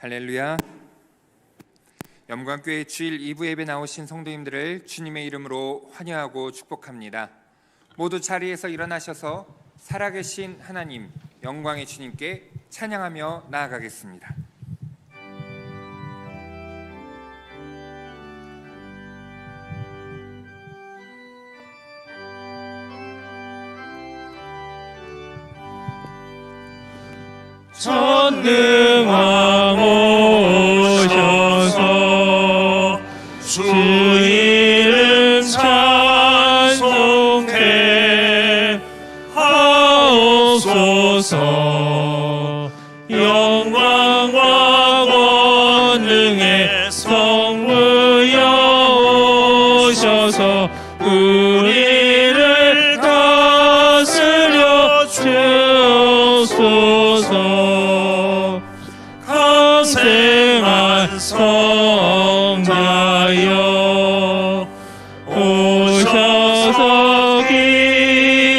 할렐루야. 영광교회 주일 2부 예배 나오신 성도님들을 주님의 이름으로 환영하고 축복합니다. 모두 자리에서 일어나셔서 살아계신 하나님, 영광의 주님께 찬양하며 나아가겠습니다. 전능왕 오셔서 주 이름 찬송해 하옵소서. 영광과 권능의 성부여 오셔서 우리를 다스려 주옵소서. 강생한 성자여 오셔서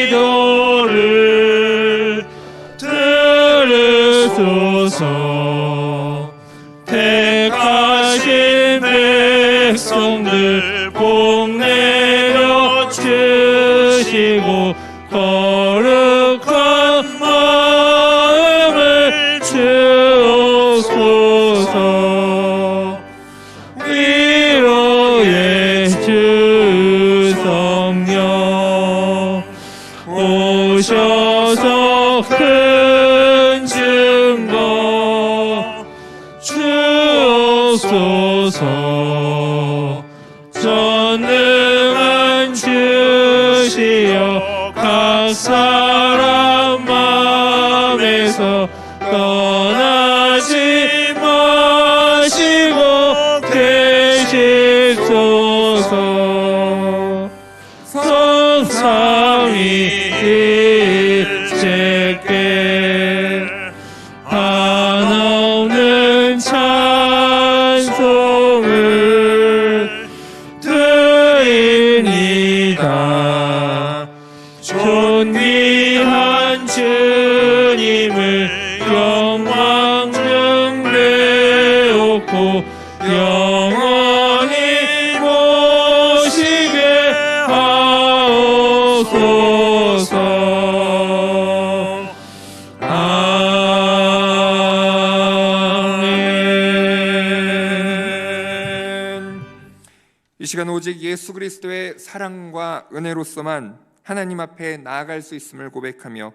기도를 들으소서. 택하신 백성들 복내려 주시고 거룩한 마음을 주옵소서. 위로의 주 성령 오셔서 큰 증거 주옵소서. 전능한 주시여 각 사람 마음에서 떠나지 마시고 계십소서. 성삼위일체께 한없는 찬송을 드립니다. 존귀한 주님을 영광 능배롭고 영원히 모시게 하옵소서. 아멘. 이 시간 오직 예수 그리스도의 사랑과 은혜로서만 하나님 앞에 나아갈 수 있음을 고백하며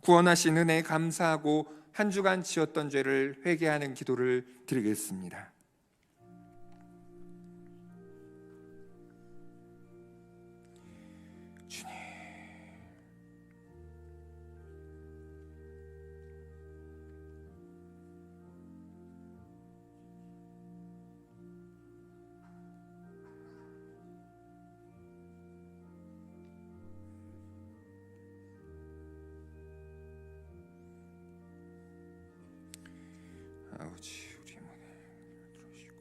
구원하신 은혜에 감사하고 한 주간 지었던 죄를 회개하는 기도를 드리겠습니다. 주님, 아버지 우리 문에 들어주시고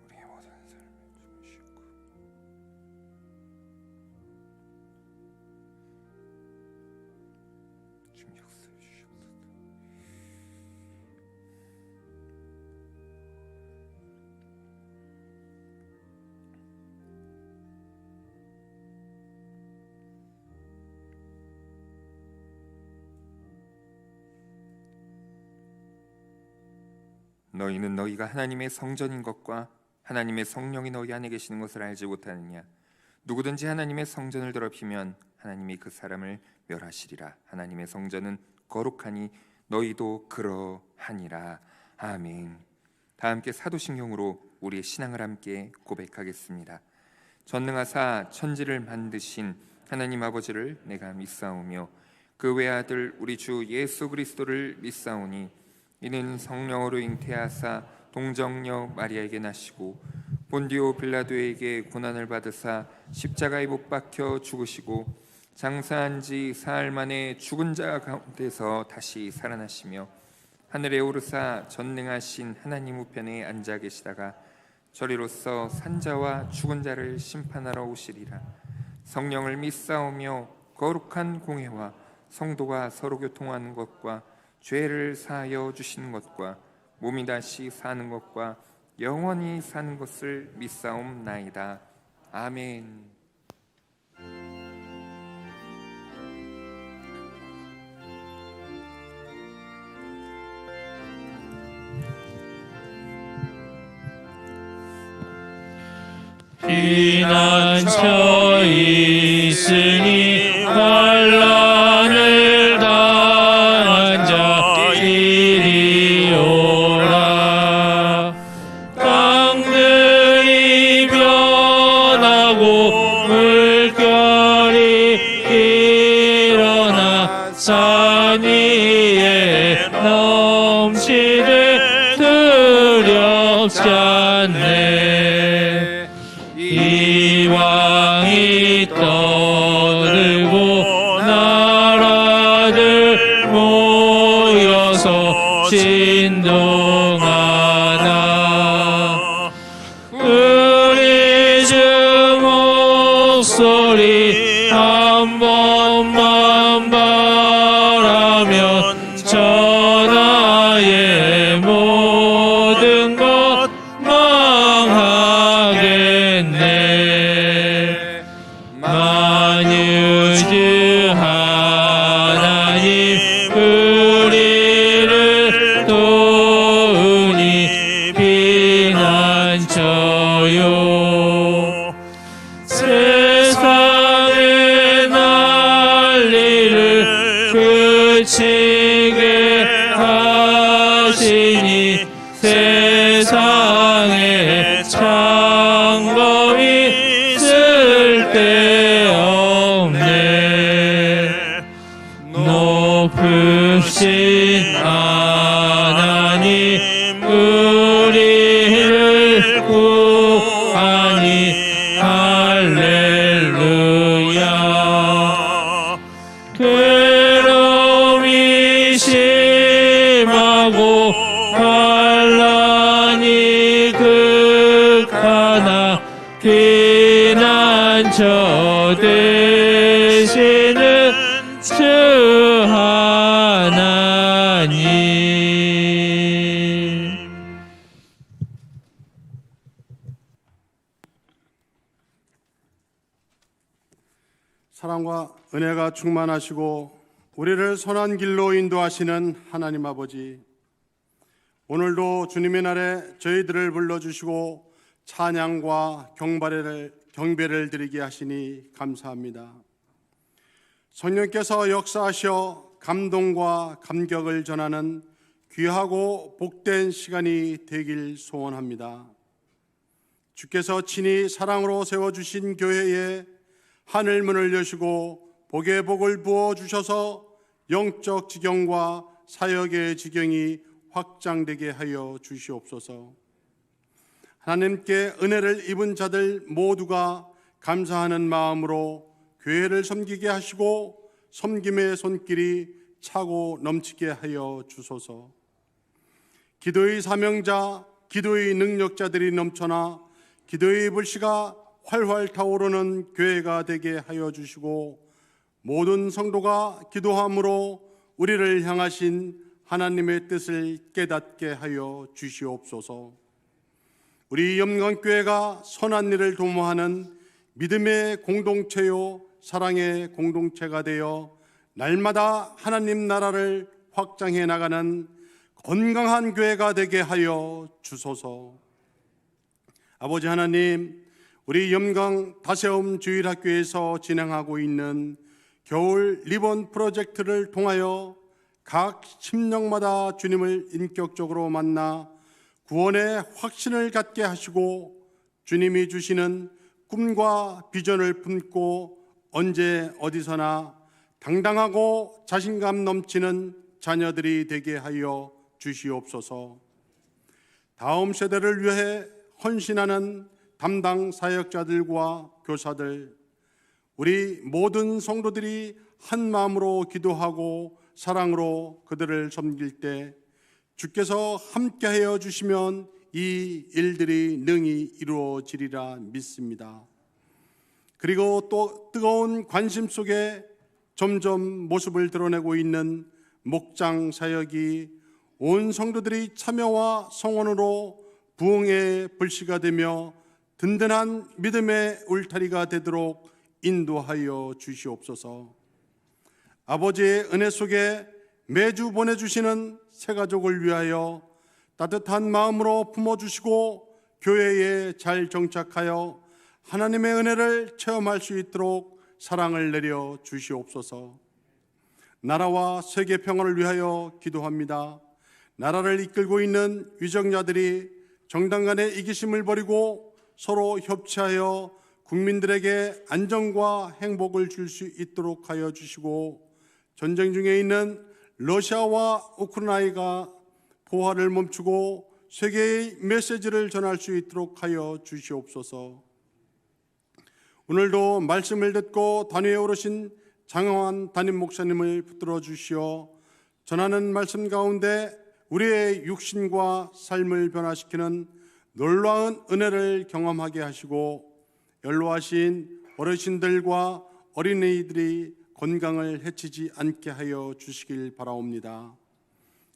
우리의 모든 삶을 주시고 주님 역사해 주시옵소서. 너희는 너희가 하나님의 성전인 것과 하나님의 성령이 너희 안에 계시는 것을 알지 못하느냐? 누구든지 하나님의 성전을 더럽히면 하나님이 그 사람을 멸하시리라. 하나님의 성전은 거룩하니 너희도 그러하니라. 아멘. 다 함께 사도신경으로 우리의 신앙을 함께 고백하겠습니다. 전능하사 천지를 만드신 하나님 아버지를 내가 믿사오며 그 외아들 우리 주 예수 그리스도를 믿사오니 이는 성령으로 잉태하사 동정녀 마리아에게 나시고 본디오 빌라도에게 고난을 받으사 십자가에 못 박혀 죽으시고 장사한 지 사흘 만에 죽은 자 가운데서 다시 살아나시며 하늘에 오르사 전능하신 하나님 우편에 앉아 계시다가 저리로서 산자와 죽은 자를 심판하러 오시리라. 성령을 믿사오며 거룩한 공회와 성도가 서로 교통하는 것과 죄를 사하여 주시는 것과 몸이 다시 사는 것과 영원히 사는 것을 믿사옵나이다. 아멘. 피난처 있으니 환난을 당한 자 이리 오라. 땅들이 변하고 물결이 일어나 산 위에 넘치되 두렵지 않네. 이왕이 떠들고 나라들 모여서 진동하나. 우리 주 목소리 한 번만 바라면 천하의 모든 것 망하겠네. 만유주 하나님 우리를 도우니 피난처요. 세상의 난리를 그치게 하시니 세상에 창검이 쓸데없네. 높으신 하나님 우리를 구하니 할렐루야. 괴로움이 심하고 환난이 극하나 피난처 되시는 주 하나님. 사랑과 은혜가 충만하시고 우리를 선한 길로 인도하시는 하나님 아버지, 오늘도 주님의 날에 저희들을 불러주시고 찬양과 경배를 드리게 하시니 감사합니다. 성령께서 역사하셔 감동과 감격을 전하는 귀하고 복된 시간이 되길 소원합니다. 주께서 친히 사랑으로 세워주신 교회에 하늘문을 여시고 복의 복을 부어주셔서 영적 지경과 사역의 지경이 확장되게 하여 주시옵소서. 하나님께 은혜를 입은 자들 모두가 감사하는 마음으로 교회를 섬기게 하시고 섬김의 손길이 차고 넘치게 하여 주소서. 기도의 사명자, 기도의 능력자들이 넘쳐나 기도의 불씨가 활활 타오르는 교회가 되게 하여 주시고 모든 성도가 기도함으로 우리를 향하신 하나님의 뜻을 깨닫게 하여 주시옵소서. 우리 염강교회가 선한 일을 도모하는 믿음의 공동체요 사랑의 공동체가 되어 날마다 하나님 나라를 확장해 나가는 건강한 교회가 되게 하여 주소서. 아버지 하나님, 우리 염강 다세움 주일학교에서 진행하고 있는 겨울 리본 프로젝트를 통하여 각 심령마다 주님을 인격적으로 만나 구원의 확신을 갖게 하시고 주님이 주시는 꿈과 비전을 품고 언제 어디서나 당당하고 자신감 넘치는 자녀들이 되게 하여 주시옵소서. 다음 세대를 위해 헌신하는 담당 사역자들과 교사들, 우리 모든 성도들이 한 마음으로 기도하고 사랑으로 그들을 섬길 때 주께서 함께하여 주시면 이 일들이 능히 이루어지리라 믿습니다. 그리고 또 뜨거운 관심 속에 점점 모습을 드러내고 있는 목장 사역이 온 성도들이 참여와 성원으로 부흥의 불씨가 되며 든든한 믿음의 울타리가 되도록 인도하여 주시옵소서. 아버지의 은혜 속에 매주 보내주시는 새 가족을 위하여 따뜻한 마음으로 품어주시고 교회에 잘 정착하여 하나님의 은혜를 체험할 수 있도록 사랑을 내려 주시옵소서. 나라와 세계 평화를 위하여 기도합니다. 나라를 이끌고 있는 위정자들이 정당 간의 이기심을 버리고 서로 협치하여 국민들에게 안정과 행복을 줄 수 있도록 하여 주시고, 전쟁 중에 있는 러시아와 우크라이나가 포화를 멈추고 세계의 메시지를 전할 수 있도록 하여 주시옵소서. 오늘도 말씀을 듣고 단위에 오르신 장영환 담임 목사님을 붙들어 주시어 전하는 말씀 가운데 우리의 육신과 삶을 변화시키는 놀라운 은혜를 경험하게 하시고, 연로하신 어르신들과 어린이들이 건강을 해치지 않게 하여 주시길 바라옵니다.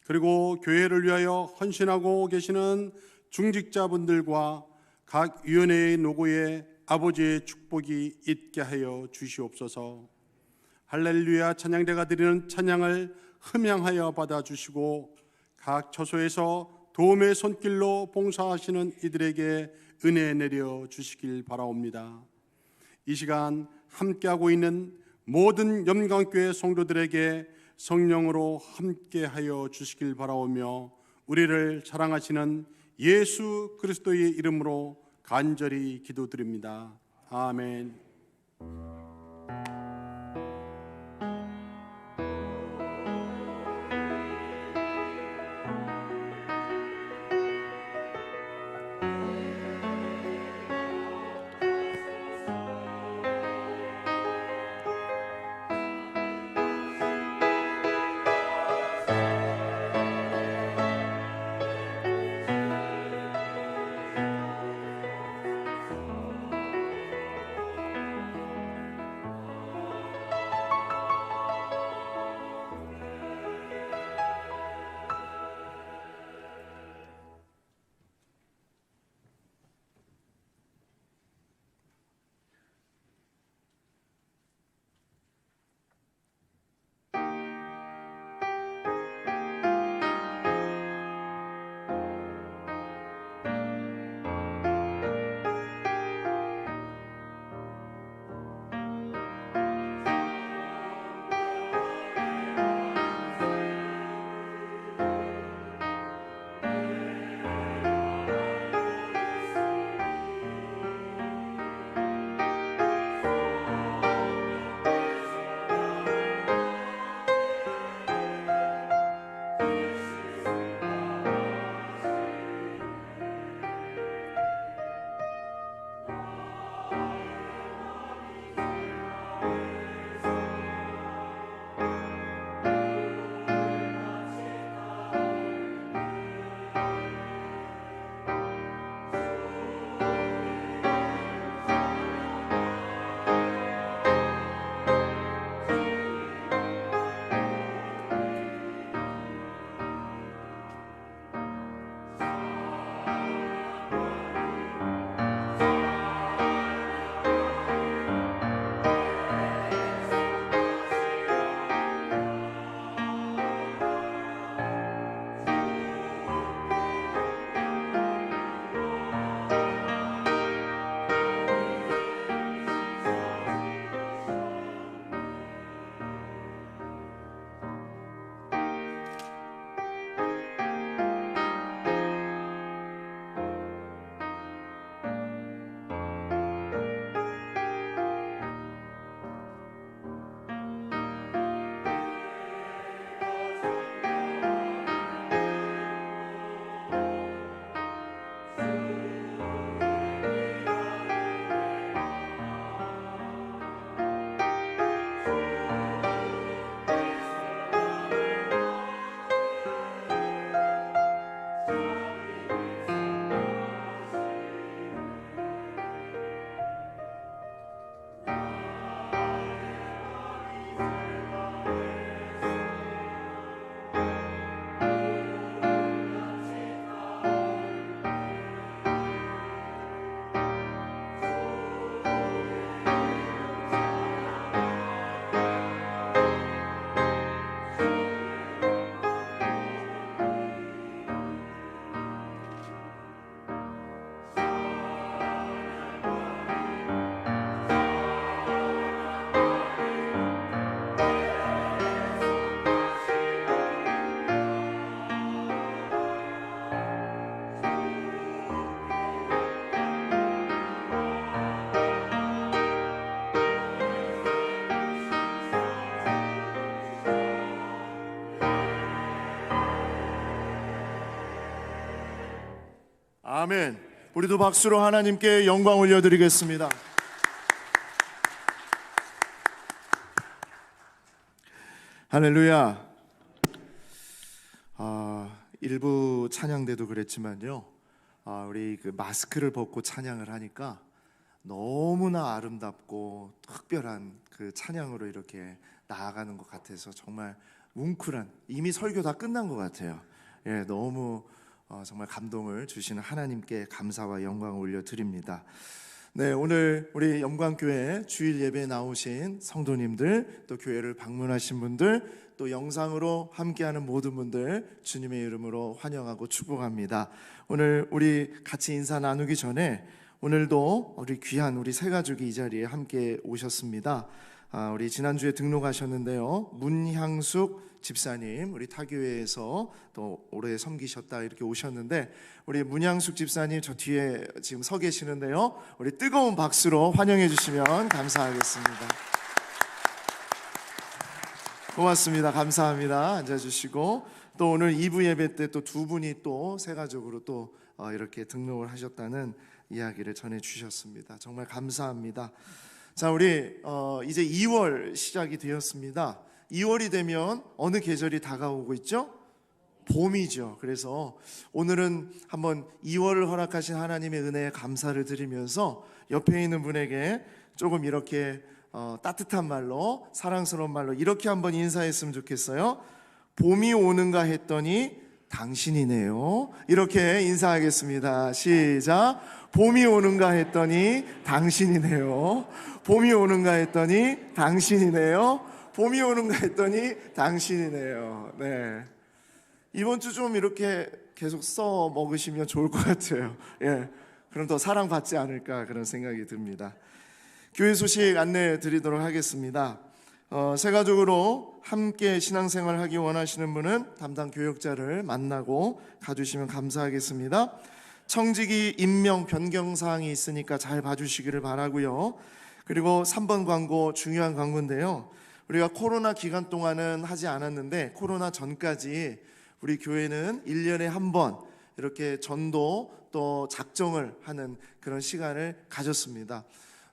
그리고 교회를 위하여 헌신하고 계시는 중직자분들과 각 위원회의 노고에 아버지의 축복이 있게 하여 주시옵소서. 할렐루야 찬양대가 드리는 찬양을 흠양하여 받아주시고, 각 처소에서 도움의 손길로 봉사하시는 이들에게 은혜 내려 주시길 바라옵니다. 이 시간 함께하고 있는 모든 염강교회 성도들에게 성령으로 함께하여 주시길 바라오며, 우리를 사랑하시는 예수 그리스도의 이름으로 간절히 기도드립니다. 아멘. 아멘. 우리도 박수로 하나님께 영광 올려드리겠습니다. 할렐루야. 일부 찬양 때도 그랬지만요, 우리 그 마스크를 벗고 찬양을 하니까 너무나 아름답고 특별한 그 찬양으로 이렇게 나아가는 것 같아서 정말 뭉클한, 이미 설교 다 끝난 것 같아요. 예, 너무 정말 감동을 주시는 하나님께 감사와 영광을 올려드립니다. 네, 오늘 우리 영광교회 주일 예배에 나오신 성도님들, 또 교회를 방문하신 분들, 또 영상으로 함께하는 모든 분들 주님의 이름으로 환영하고 축복합니다. 오늘 우리 같이 인사 나누기 전에 오늘도 우리 귀한 우리 세 가족이 이 자리에 함께 오셨습니다. 우리 지난주에 등록하셨는데요, 문향숙 집사님, 우리 타교회에서 또 오래 섬기셨다 이렇게 오셨는데, 우리 문향숙 집사님 저 뒤에 지금 서 계시는데요, 우리 뜨거운 박수로 환영해 주시면 감사하겠습니다. 고맙습니다. 감사합니다. 앉아주시고, 또 오늘 2부 예배 때 또 두 분이 또 세 가족으로 또 이렇게 등록을 하셨다는 이야기를 전해주셨습니다. 정말 감사합니다. 자, 우리 이제 2월 시작이 되었습니다. 2월이 되면 어느 계절이 다가오고 있죠? 봄이죠. 그래서 오늘은 한번 2월을 허락하신 하나님의 은혜에 감사를 드리면서 옆에 있는 분에게 조금 이렇게 따뜻한 말로, 사랑스러운 말로 이렇게 한번 인사했으면 좋겠어요. 봄이 오는가 했더니 당신이네요. 이렇게 인사하겠습니다. 시작. 봄이 오는가 했더니 당신이네요. 봄이 오는가 했더니 당신이네요. 봄이 오는가 했더니 당신이네요. 네, 이번 주 좀 이렇게 계속 써 먹으시면 좋을 것 같아요. 예, 그럼 더 사랑받지 않을까 그런 생각이 듭니다. 교회 소식 안내해 드리도록 하겠습니다. 새 가족으로 함께 신앙생활 하기 원하시는 분은 담당 교역자를 만나고 가주시면 감사하겠습니다. 청지기 임명 변경 사항이 있으니까 잘 봐주시기를 바라고요. 그리고 3번 광고, 중요한 광고인데요, 우리가 코로나 기간 동안은 하지 않았는데 코로나 전까지 우리 교회는 1년에 한 번 이렇게 전도 또 작정을 하는 그런 시간을 가졌습니다.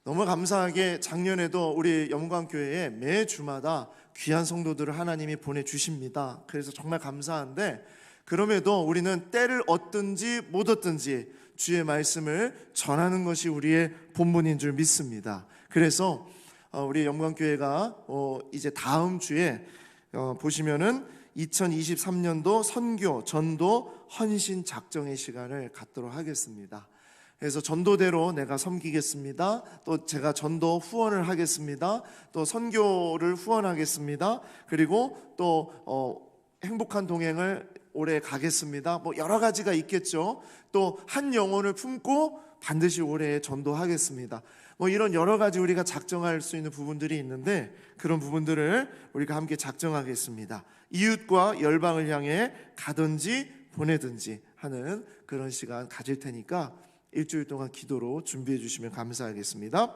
너무 감사하게 작년에도 우리 영광교회에 매 주마다 귀한 성도들을 하나님이 보내주십니다. 그래서 정말 감사한데, 그럼에도 우리는 때를 얻든지 못 얻든지 주의 말씀을 전하는 것이 우리의 본분인 줄 믿습니다. 그래서 우리 영광교회가 이제 다음 주에 보시면은 2023년도 선교, 전도, 헌신 작정의 시간을 갖도록 하겠습니다. 그래서 전도대로 내가 섬기겠습니다. 또 제가 전도 후원을 하겠습니다. 또 선교를 후원하겠습니다. 그리고 또 행복한 동행을 올해 가겠습니다. 뭐 여러 가지가 있겠죠. 또 한 영혼을 품고 반드시 올해 전도하겠습니다. 뭐 이런 여러 가지 우리가 작정할 수 있는 부분들이 있는데, 그런 부분들을 우리가 함께 작정하겠습니다. 이웃과 열방을 향해 가든지 보내든지 하는 그런 시간 가질 테니까 일주일 동안 기도로 준비해 주시면 감사하겠습니다.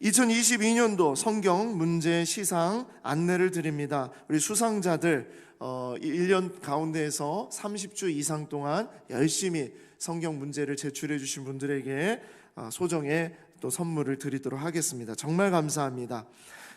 2022년도 성경 문제 시상 안내를 드립니다. 우리 수상자들 1년 가운데에서 30주 이상 동안 열심히 성경 문제를 제출해 주신 분들에게 소정의 또 선물을 드리도록 하겠습니다. 정말 감사합니다.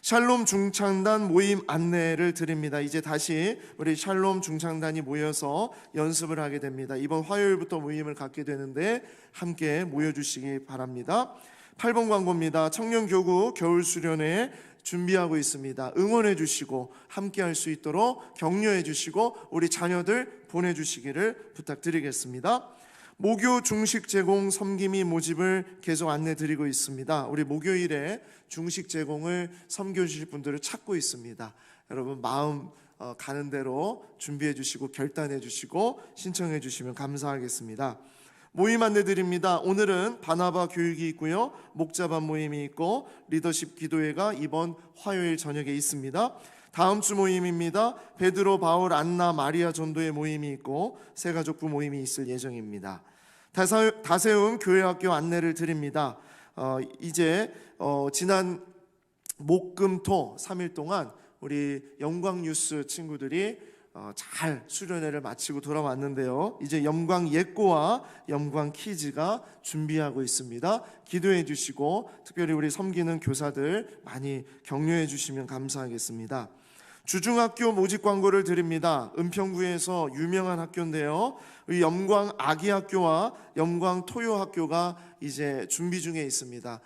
샬롬 중창단 모임 안내를 드립니다. 이제 다시 우리 샬롬 중창단이 모여서 연습을 하게 됩니다. 이번 화요일부터 모임을 갖게 되는데 함께 모여주시기 바랍니다. 8번 광고입니다. 청년교구 겨울수련회 준비하고 있습니다. 응원해 주시고 함께 할 수 있도록 격려해 주시고 우리 자녀들 보내주시기를 부탁드리겠습니다. 목요 중식 제공 섬김이 모집을 계속 안내 드리고 있습니다. 우리 목요일에 중식 제공을 섬겨 주실 분들을 찾고 있습니다. 여러분 마음 가는 대로 준비해 주시고 결단해 주시고 신청해 주시면 감사하겠습니다. 모임 안내 드립니다. 오늘은 바나바 교육이 있고요, 목자반 모임이 있고 리더십 기도회가 이번 화요일 저녁에 있습니다. 다음 주 모임입니다. 베드로, 바울, 안나, 마리아 전도의 모임이 있고 새가족부 모임이 있을 예정입니다. 다세움 교회학교 안내를 드립니다. 이제 지난 목, 금, 토 3일 동안 우리 영광뉴스 친구들이 잘 수련회를 마치고 돌아왔는데요. 이제 영광 예고와 영광 퀴즈가 준비하고 있습니다. 기도해 주시고 특별히 우리 섬기는 교사들 많이 격려해 주시면 감사하겠습니다. 주중학교 모집 광고를 드립니다. 은평구에서 유명한 학교인데요. 우리 영광 아기학교와 영광 토요학교가 이제 준비 중에 있습니다.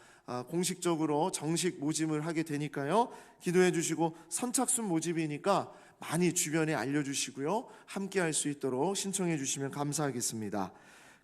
공식적으로 정식 모집을 하게 되니까요. 기도해 주시고 선착순 모집이니까 많이 주변에 알려주시고요. 함께 할 수 있도록 신청해 주시면 감사하겠습니다.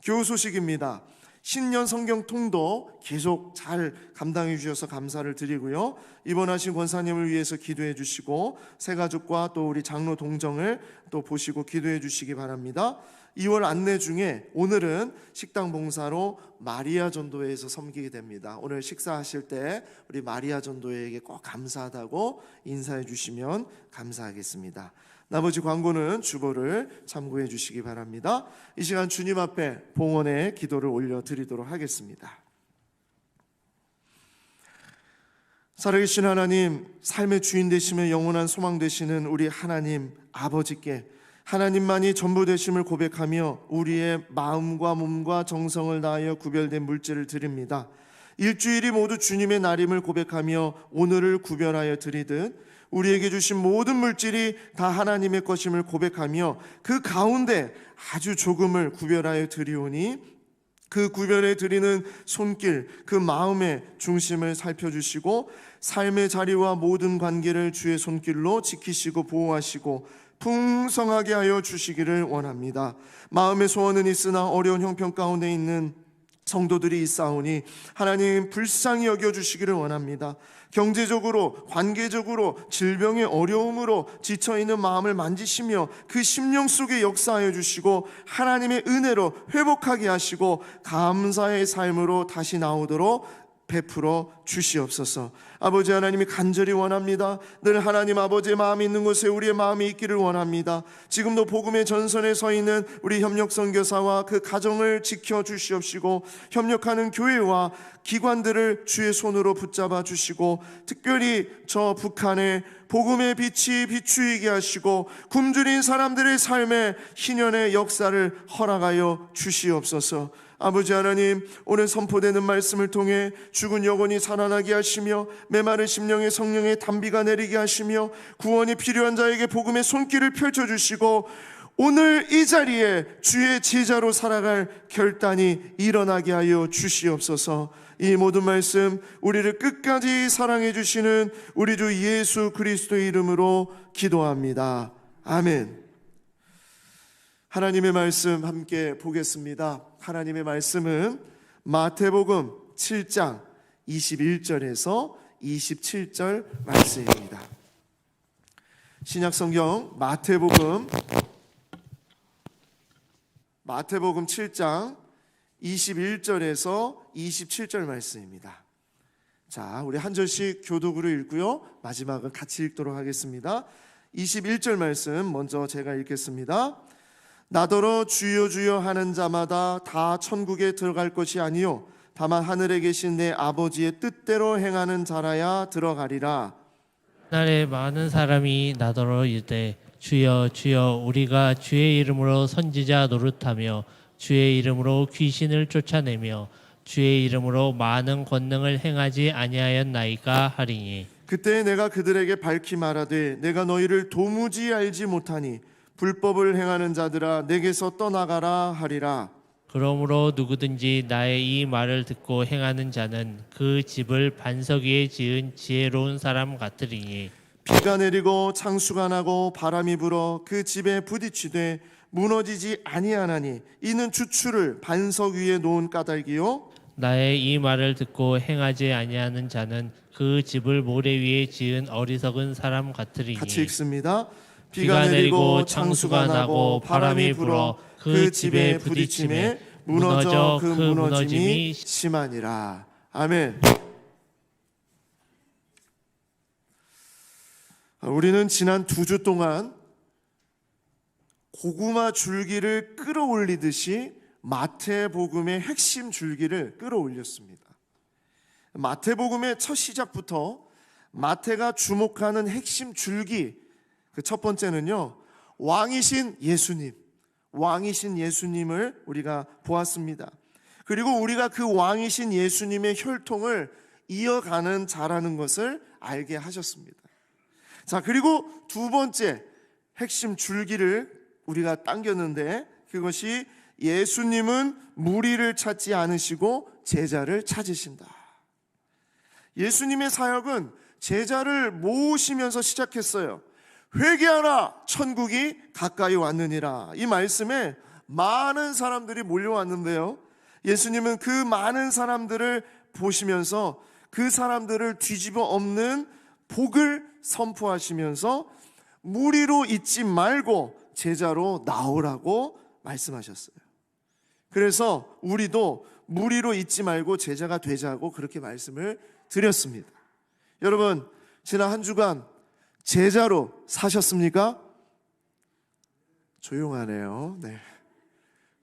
교우 소식입니다. 신년 성경 통도 계속 잘 감당해 주셔서 감사를 드리고요. 입원하신 권사님을 위해서 기도해 주시고 새가족과 또 우리 장로 동정을 또 보시고 기도해 주시기 바랍니다. 2월 안내 중에 오늘은 식당 봉사로 마리아 전도회에서 섬기게 됩니다. 오늘 식사하실 때 우리 마리아 전도회에게 꼭 감사하다고 인사해 주시면 감사하겠습니다. 나머지 광고는 주보를 참고해 주시기 바랍니다. 이 시간 주님 앞에 봉헌의 기도를 올려드리도록 하겠습니다. 살아계신 하나님, 삶의 주인 되시며 영원한 소망 되시는 우리 하나님 아버지께 하나님만이 전부 되심을 고백하며 우리의 마음과 몸과 정성을 다하여 구별된 물질을 드립니다. 일주일이 모두 주님의 날임을 고백하며 오늘을 구별하여 드리듯 우리에게 주신 모든 물질이 다 하나님의 것임을 고백하며 그 가운데 아주 조금을 구별하여 드리오니 그 구별해 드리는 손길, 그 마음의 중심을 살펴주시고 삶의 자리와 모든 관계를 주의 손길로 지키시고 보호하시고 풍성하게 하여 주시기를 원합니다. 마음의 소원은 있으나 어려운 형편 가운데 있는 성도들이 있사오니 하나님 불쌍히 여겨주시기를 원합니다. 경제적으로, 관계적으로, 질병의 어려움으로 지쳐있는 마음을 만지시며 그 심령 속에 역사하여 주시고 하나님의 은혜로 회복하게 하시고 감사의 삶으로 다시 나오도록 베풀어 주시옵소서. 아버지 하나님이 간절히 원합니다. 늘 하나님 아버지의 마음이 있는 곳에 우리의 마음이 있기를 원합니다. 지금도 복음의 전선에 서 있는 우리 협력 선교사와 그 가정을 지켜 주시옵시고 협력하는 교회와 기관들을 주의 손으로 붙잡아 주시고 특별히 저 북한의 복음의 빛이 비추이게 하시고 굶주린 사람들의 삶에 희년의 역사를 허락하여 주시옵소서. 아버지 하나님, 오늘 선포되는 말씀을 통해 죽은 영혼이 살아나게 하시며 메마른 심령에 성령의 단비가 내리게 하시며 구원이 필요한 자에게 복음의 손길을 펼쳐주시고 오늘 이 자리에 주의 제자로 살아갈 결단이 일어나게 하여 주시옵소서. 이 모든 말씀 우리를 끝까지 사랑해 주시는 우리 주 예수 그리스도의 이름으로 기도합니다. 아멘. 하나님의 말씀 함께 보겠습니다. 하나님의 말씀은 마태복음 7장 21절에서 27절 말씀입니다. 신약성경 마태복음 7장 21절에서 27절 말씀입니다. 자, 우리 한 절씩 교독으로 읽고요. 마지막은 같이 읽도록 하겠습니다. 21절 말씀 먼저 제가 읽겠습니다. 나더러 주여 주여 하는 자마다 다 천국에 들어갈 것이 아니요 다만 하늘에 계신 내 아버지의 뜻대로 행하는 자라야 들어가리라. 날에 많은 사람이 나더러 이르되 주여 주여 우리가 주의 이름으로 선지자 노릇하며 주의 이름으로 귀신을 쫓아내며 주의 이름으로 많은 권능을 행하지 아니하였나이까 하리니 그때 내가 그들에게 밝히 말하되 내가 너희를 도무지 알지 못하니 불법을 행하는 자들아 내게서 떠나가라 하리라. 그러므로 누구든지 나의 이 말을 듣고 행하는 자는 그 집을 반석 위에 지은 지혜로운 사람 같으리니 비가 내리고 창수가 나고 바람이 불어 그 집에 부딪히되 무너지지 아니하나니 이는 주추를 반석 위에 놓은 까닭이요 나의 이 말을 듣고 행하지 아니하는 자는 그 집을 모래 위에 지은 어리석은 사람 같으리니 같이 읽습니다. 비가 내리고 창수가 나고 바람이 불어 그 집에 부딪힘에 무너져 그 무너짐이 심하니라. 아멘. 우리는 지난 2주 동안 고구마 줄기를 끌어올리듯이 마태복음의 핵심 줄기를 끌어올렸습니다. 마태복음의 첫 시작부터 마태가 주목하는 핵심 줄기 그 첫 번째는요, 왕이신 예수님, 왕이신 예수님을 우리가 보았습니다. 그리고 우리가 그 왕이신 예수님의 혈통을 이어가는 자라는 것을 알게 하셨습니다. 자, 그리고 두 번째 핵심 줄기를 우리가 당겼는데, 그것이 예수님은 무리를 찾지 않으시고 제자를 찾으신다. 예수님의 사역은 제자를 모으시면서 시작했어요. 회개하라, 천국이 가까이 왔느니라. 이 말씀에 많은 사람들이 몰려왔는데요, 예수님은 그 많은 사람들을 보시면서 그 사람들을 뒤집어 엎는 복을 선포하시면서 무리로 있지 말고 제자로 나오라고 말씀하셨어요. 그래서 우리도 무리로 있지 말고 제자가 되자고 그렇게 말씀을 드렸습니다. 여러분, 지난 한 주간 제자로 사셨습니까? 조용하네요. 네.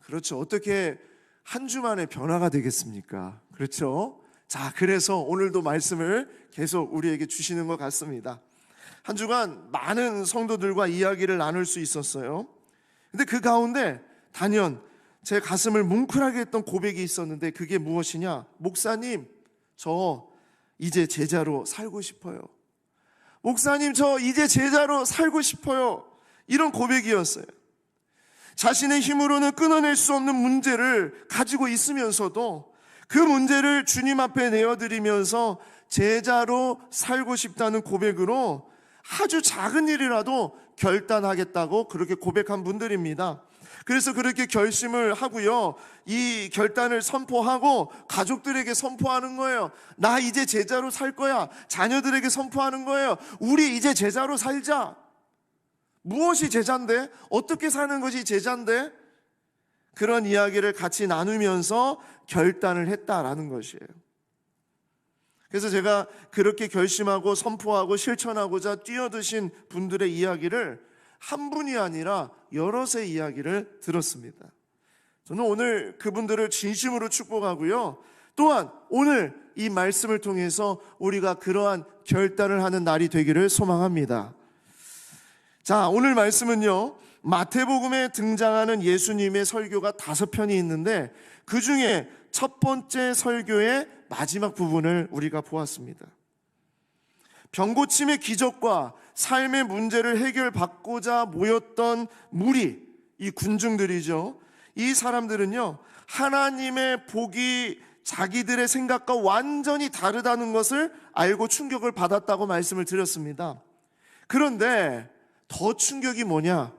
그렇죠. 어떻게 한 주 만에 변화가 되겠습니까? 그렇죠. 자, 그래서 오늘도 말씀을 계속 우리에게 주시는 것 같습니다. 한 주간 많은 성도들과 이야기를 나눌 수 있었어요. 근데 그 가운데 단연 제 가슴을 뭉클하게 했던 고백이 있었는데, 그게 무엇이냐? 목사님, 저 이제 제자로 살고 싶어요. 목사님, 저 이제 제자로 살고 싶어요. 이런 고백이었어요. 자신의 힘으로는 끊어낼 수 없는 문제를 가지고 있으면서도 그 문제를 주님 앞에 내어드리면서 제자로 살고 싶다는 고백으로 아주 작은 일이라도 결단하겠다고 그렇게 고백한 분들입니다. 그래서 그렇게 결심을 하고요, 이 결단을 선포하고 가족들에게 선포하는 거예요. 나 이제 제자로 살 거야. 자녀들에게 선포하는 거예요. 우리 이제 제자로 살자. 무엇이 제자인데? 어떻게 사는 것이 제자인데? 그런 이야기를 같이 나누면서 결단을 했다라는 것이에요. 그래서 제가 그렇게 결심하고 선포하고 실천하고자 뛰어드신 분들의 이야기를 한 분이 아니라 여럿의 이야기를 들었습니다. 저는 오늘 그분들을 진심으로 축복하고요, 또한 오늘 이 말씀을 통해서 우리가 그러한 결단을 하는 날이 되기를 소망합니다. 자, 오늘 말씀은요, 마태복음에 등장하는 예수님의 설교가 5편이 있는데 그 중에 첫 번째 설교의 마지막 부분을 우리가 보았습니다. 병고침의 기적과 삶의 문제를 해결받고자 모였던 무리, 이 군중들이죠. 이 사람들은요, 하나님의 복이 자기들의 생각과 완전히 다르다는 것을 알고 충격을 받았다고 말씀을 드렸습니다. 그런데 더 충격이 뭐냐?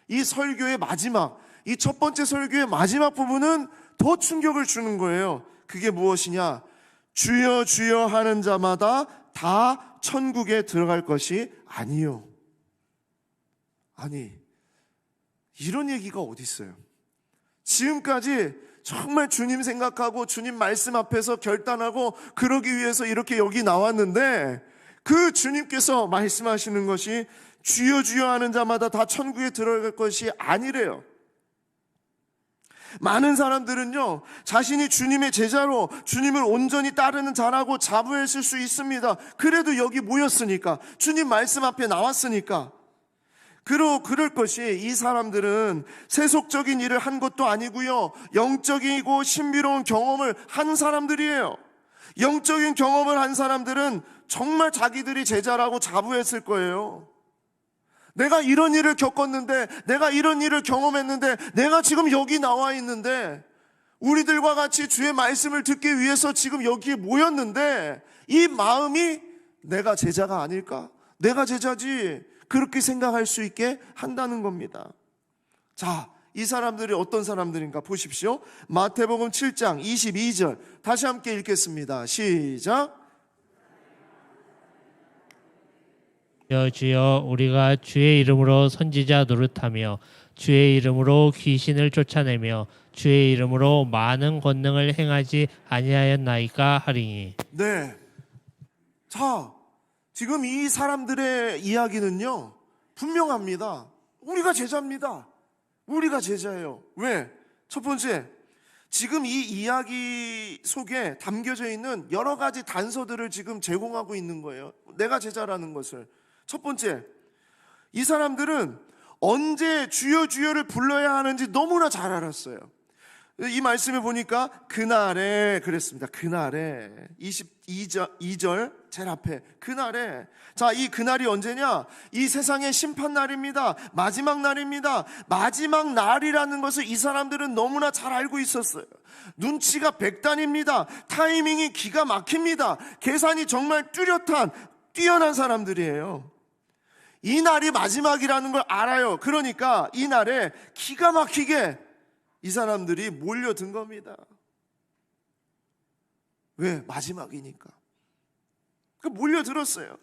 이 설교의 마지막, 이 첫 번째 설교의 마지막 부분은 더 충격을 주는 거예요. 그게 무엇이냐? 주여 주여 하는 자마다 다 천국에 들어갈 것이 아니요. 아니, 이런 얘기가 어디 있어요? 지금까지 정말 주님 생각하고 주님 말씀 앞에서 결단하고 그러기 위해서 이렇게 여기 나왔는데, 그 주님께서 말씀하시는 것이 주여 주여 하는 자마다 다 천국에 들어갈 것이 아니래요. 많은 사람들은요, 자신이 주님의 제자로 주님을 온전히 따르는 자라고 자부했을 수 있습니다. 그래도 여기 모였으니까, 주님 말씀 앞에 나왔으니까. 그럴 것이, 이 사람들은 세속적인 일을 한 것도 아니고요, 영적이고 신비로운 경험을 한 사람들이에요. 영적인 경험을 한 사람들은 정말 자기들이 제자라고 자부했을 거예요. 내가 이런 일을 겪었는데, 내가 이런 일을 경험했는데, 내가 지금 여기 나와 있는데, 우리들과 같이 주의 말씀을 듣기 위해서 지금 여기에 모였는데, 이 마음이 내가 제자가 아닐까? 내가 제자지. 그렇게 생각할 수 있게 한다는 겁니다. 자, 이 사람들이 어떤 사람들인가 보십시오. 마태복음 7장 22절 다시 함께 읽겠습니다. 시작. 주여 주여 우리가 주의 이름으로 선지자 노릇하며 주의 이름으로 귀신을 쫓아내며 주의 이름으로 많은 권능을 행하지 아니하였나이까 하리니. 네. 자, 지금 이 사람들의 이야기는요, 분명합니다. 우리가 제자입니다. 우리가 제자예요. 왜? 첫 번째, 지금 이 이야기 속에 담겨져 있는 여러 가지 단서들을 지금 제공하고 있는 거예요. 내가 제자라는 것을. 첫 번째, 이 사람들은 언제 주여 주여를 불러야 하는지 너무나 잘 알았어요. 이 말씀을 보니까 그날에 그랬습니다. 그날에 22절 제일 앞에 그날에, 자, 이 그날이 언제냐? 이 세상의 심판날입니다. 마지막 날입니다. 마지막 날이라는 것을 이 사람들은 너무나 잘 알고 있었어요. 눈치가 백단입니다. 타이밍이 기가 막힙니다. 계산이 정말 뚜렷한 뛰어난 사람들이에요. 이 날이 마지막이라는 걸 알아요. 그러니까 이 날에 기가 막히게 이 사람들이 몰려든 겁니다. 왜? 마지막이니까. 몰려들었어요.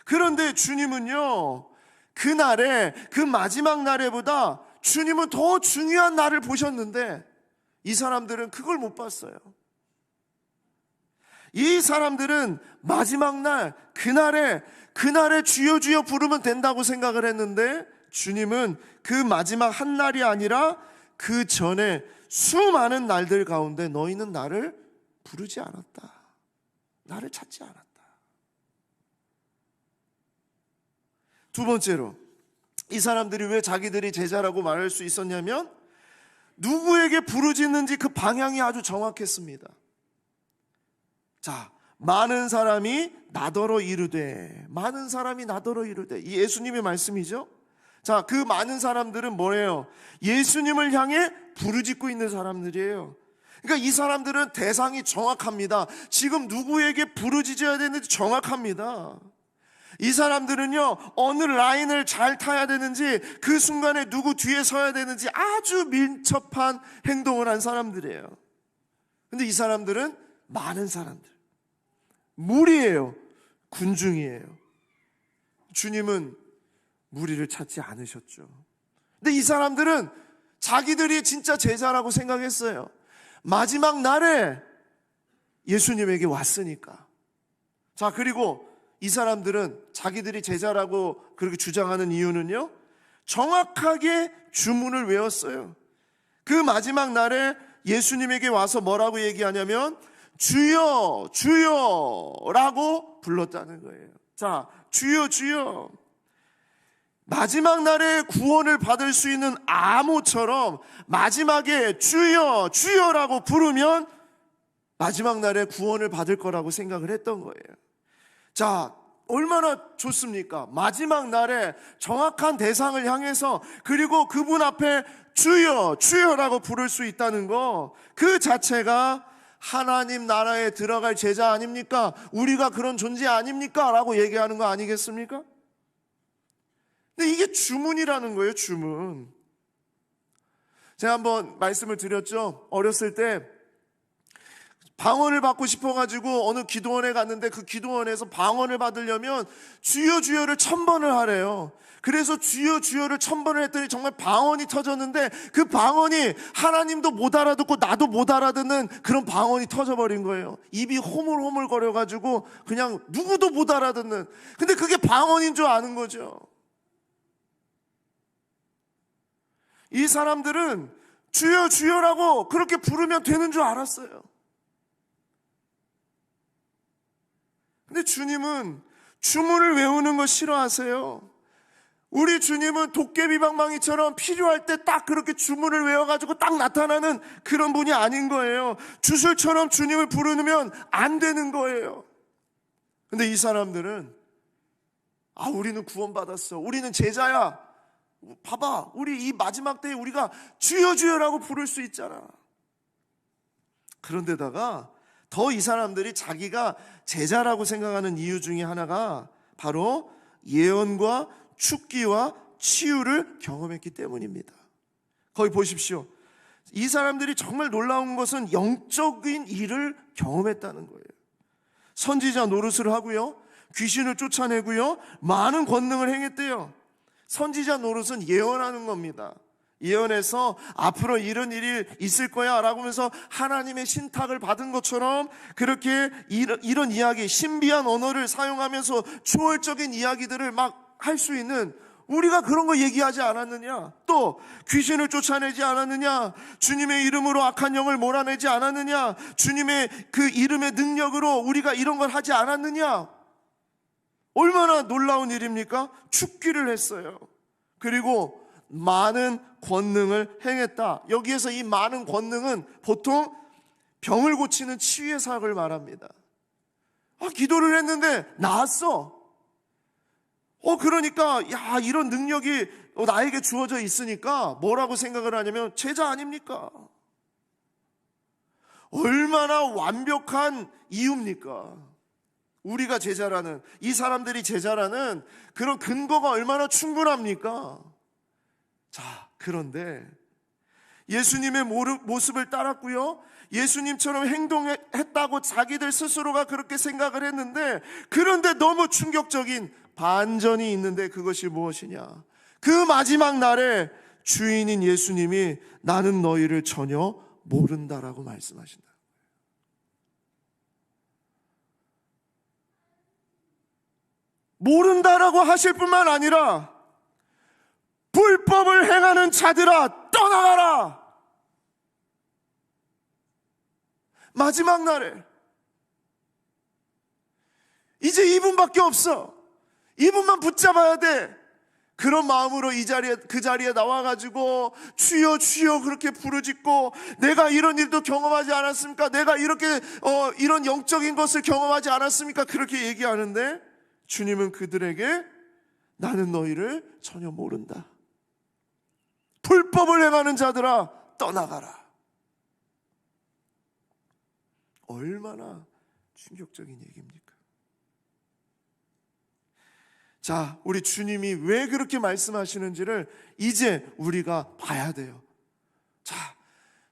그런데 주님은요, 그 날에, 그 마지막 날에보다 주님은 더 중요한 날을 보셨는데 이 사람들은 그걸 못 봤어요. 이 사람들은 마지막 날, 그날에 주여 주여 부르면 된다고 생각을 했는데 주님은 그 마지막 한 날이 아니라 그 전에 수많은 날들 가운데 너희는 나를 부르지 않았다. 나를 찾지 않았다. 두 번째로, 이 사람들이 왜 자기들이 제자라고 말할 수 있었냐면 누구에게 부르짖는지 그 방향이 아주 정확했습니다. 자, 많은 사람이 나더러 이르되, 많은 사람이 나더러 이르되, 이 예수님의 말씀이죠. 자, 그 많은 사람들은 뭐예요? 예수님을 향해 부르짖고 있는 사람들이에요. 그러니까 이 사람들은 대상이 정확합니다. 지금 누구에게 부르짖어야 되는지 정확합니다. 이 사람들은요, 어느 라인을 잘 타야 되는지, 그 순간에 누구 뒤에 서야 되는지 아주 민첩한 행동을 한 사람들이에요. 근데 이 사람들은 많은 사람들, 무리예요. 군중이에요. 주님은 무리를 찾지 않으셨죠. 근데 이 사람들은 자기들이 진짜 제자라고 생각했어요. 마지막 날에 예수님에게 왔으니까. 자, 그리고 이 사람들은 자기들이 제자라고 그렇게 주장하는 이유는요, 정확하게 주문을 외웠어요. 그 마지막 날에 예수님에게 와서 뭐라고 얘기하냐면 주여 주여 라고 불렀다는 거예요. 자, 주여 주여. 마지막 날에 구원을 받을 수 있는 암호처럼 마지막에 주여 주여라고 부르면 마지막 날에 구원을 받을 거라고 생각을 했던 거예요. 자, 얼마나 좋습니까? 마지막 날에 정확한 대상을 향해서, 그리고 그분 앞에 주여 주여라고 부를 수 있다는 거, 그 자체가 하나님 나라에 들어갈 제자 아닙니까? 우리가 그런 존재 아닙니까? 라고 얘기하는 거 아니겠습니까? 근데 이게 주문이라는 거예요. 주문. 제가 한번 말씀을 드렸죠. 어렸을 때 방언을 받고 싶어가지고 어느 기도원에 갔는데 그 기도원에서 방언을 받으려면 주여 주여를 1000번을 하래요. 그래서 주여 주여를 1000번을 했더니 정말 방언이 터졌는데, 그 방언이 하나님도 못 알아듣고 나도 못 알아듣는 그런 방언이 터져버린 거예요. 입이 호물호물 거려가지고 그냥 누구도 못 알아듣는. 근데 그게 방언인 줄 아는 거죠. 이 사람들은 주여 주여라고 그렇게 부르면 되는 줄 알았어요. 근데 주님은 주문을 외우는 거 싫어하세요. 우리 주님은 도깨비방망이처럼 필요할 때 딱 그렇게 주문을 외워가지고 딱 나타나는 그런 분이 아닌 거예요. 주술처럼 주님을 부르면 안 되는 거예요. 근데 이 사람들은 우리는 구원받았어, 우리는 제자야, 봐봐, 우리 이 마지막 때에 우리가 주여 주여라고 부를 수 있잖아. 그런데다가 더 이 사람들이 자기가 제자라고 생각하는 이유 중에 하나가 바로 예언과 축기와 치유를 경험했기 때문입니다. 거기 보십시오. 이 사람들이 정말 놀라운 것은 영적인 일을 경험했다는 거예요. 선지자 노릇을 하고요, 귀신을 쫓아내고요, 많은 권능을 행했대요. 선지자 노릇은 예언하는 겁니다. 예언해서 앞으로 이런 일이 있을 거야 라고 하면서 하나님의 신탁을 받은 것처럼 그렇게 이런 이야기, 신비한 언어를 사용하면서 초월적인 이야기들을 막 할 수 있는, 우리가 그런 거 얘기하지 않았느냐? 또 귀신을 쫓아내지 않았느냐? 주님의 이름으로 악한 영을 몰아내지 않았느냐? 주님의 그 이름의 능력으로 우리가 이런 걸 하지 않았느냐? 얼마나 놀라운 일입니까? 축기를 했어요. 그리고 많은 권능을 행했다. 여기에서 이 많은 권능은 보통 병을 고치는 치유의 사역을 말합니다. 기도를 했는데 나았어. 그러니까 이런 능력이 나에게 주어져 있으니까 뭐라고 생각을 하냐면 제자 아닙니까? 얼마나 완벽한 이유입니까? 우리가 제자라는, 이 사람들이 제자라는 그런 근거가 얼마나 충분합니까? 자, 그런데 예수님의 모습을 따랐고요, 예수님처럼 행동했다고 자기들 스스로가 그렇게 생각을 했는데, 그런데 너무 충격적인 반전이 있는데 그것이 무엇이냐? 그 마지막 날에 주인인 예수님이 나는 너희를 전혀 모른다라고 말씀하신다. 모른다라고 하실 뿐만 아니라 불법을 행하는 자들아 떠나가라. 마지막 날에 이제 이분밖에 없어. 이분만 붙잡아야 돼. 그런 마음으로 그 자리에 나와가지고 주여 주여 그렇게 부르짖고, 내가 이런 일도 경험하지 않았습니까? 내가 이렇게 이런 영적인 것을 경험하지 않았습니까? 그렇게 얘기하는데 주님은 그들에게 나는 너희를 전혀 모른다. 불법을 행하는 자들아 떠나가라. 얼마나 충격적인 얘기입니까? 자, 우리 주님이 왜 그렇게 말씀하시는지를 이제 우리가 봐야 돼요. 자,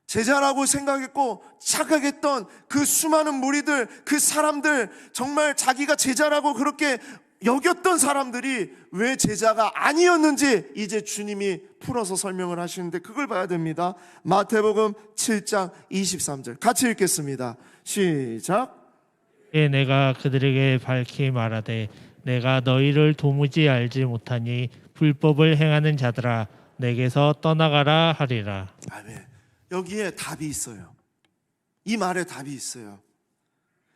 제자라고 생각했고 착각했던 그 수많은 무리들, 그 사람들, 정말 자기가 제자라고 그렇게 여겼던 사람들이 왜 제자가 아니었는지 이제 주님이 풀어서 설명을 하시는데 그걸 봐야 됩니다. 마태복음 7장 23절 같이 읽겠습니다. 시작. 내가 그들에게 밝히 말하되 내가 너희를 도무지 알지 못하니 불법을 행하는 자들아 내게서 떠나가라 하리라. 아멘. 여기에 답이 있어요. 이 말에 답이 있어요.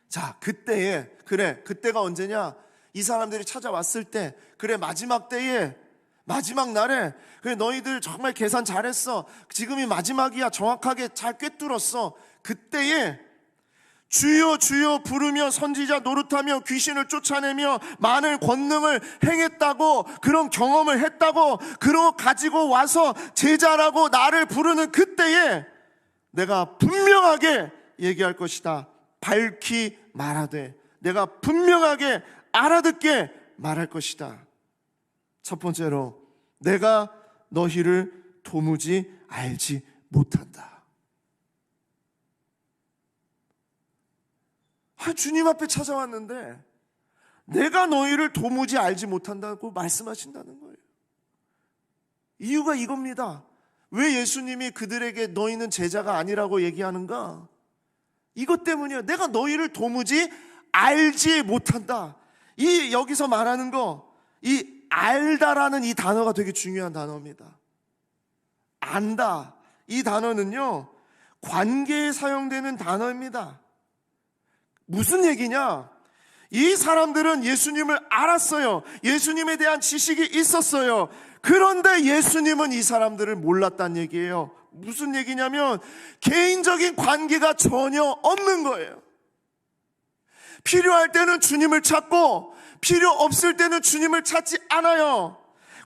자, 그때가 언제냐? 이 사람들이 찾아왔을 때, 마지막 때에, 마지막 날에, 너희들 정말 계산 잘했어. 지금이 마지막이야. 정확하게 잘 꿰뚫었어. 그때에 주여 주여 부르며 선지자 노릇하며 귀신을 쫓아내며 많은 권능을 행했다고, 그런 경험을 했다고, 그거 가지고 와서 제자라고 나를 부르는 그때에 내가 분명하게 얘기할 것이다. 밝히 말하되 내가 분명하게 알아듣게 말할 것이다. 첫 번째로, 내가 너희를 도무지 알지 못한다. 주님 앞에 찾아왔는데 내가 너희를 도무지 알지 못한다고 말씀하신다는 거예요. 이유가 이겁니다. 왜 예수님이 그들에게 너희는 제자가 아니라고 얘기하는가? 이것 때문이에요. 내가 너희를 도무지 알지 못한다. 여기서 말하는 거, 이 알다라는 이 단어가 되게 중요한 단어입니다. 안다, 이 단어는요 관계에 사용되는 단어입니다. 무슨 얘기냐? 이 사람들은 예수님을 알았어요. 예수님에 대한 지식이 있었어요. 그런데 예수님은 이 사람들을 몰랐다는 얘기예요. 무슨 얘기냐면 개인적인 관계가 전혀 없는 거예요. 필요할 때는 주님을 찾고 필요 없을 때는 주님을 찾지 않아요.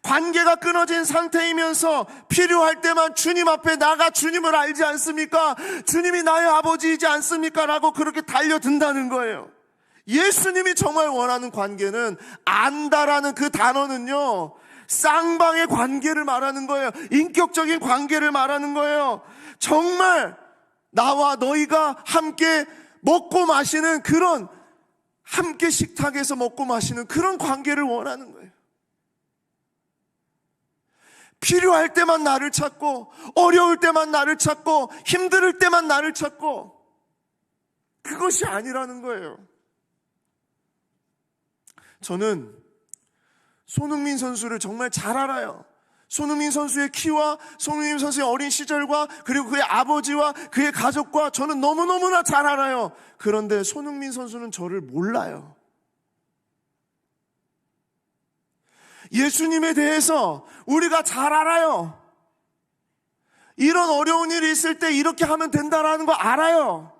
관계가 끊어진 상태이면서 필요할 때만 주님 앞에 나가 주님을 알지 않습니까? 주님이 나의 아버지이지 않습니까? 라고 그렇게 달려든다는 거예요. 예수님이 정말 원하는 관계는, 안다라는 그 단어는요 쌍방의 관계를 말하는 거예요. 인격적인 관계를 말하는 거예요. 정말 나와 너희가 함께 먹고 마시는 그런, 함께 식탁에서 먹고 마시는 그런 관계를 원하는 거예요. 필요할 때만 나를 찾고, 어려울 때만 나를 찾고, 힘들 때만 나를 찾고, 그것이 아니라는 거예요. 저는 손흥민 선수를 정말 잘 알아요. 손흥민 선수의 키와 손흥민 선수의 어린 시절과 그리고 그의 아버지와 그의 가족과 저는 너무너무나 잘 알아요. 그런데 손흥민 선수는 저를 몰라요. 예수님에 대해서 우리가 잘 알아요. 이런 어려운 일이 있을 때 이렇게 하면 된다라는 거 알아요.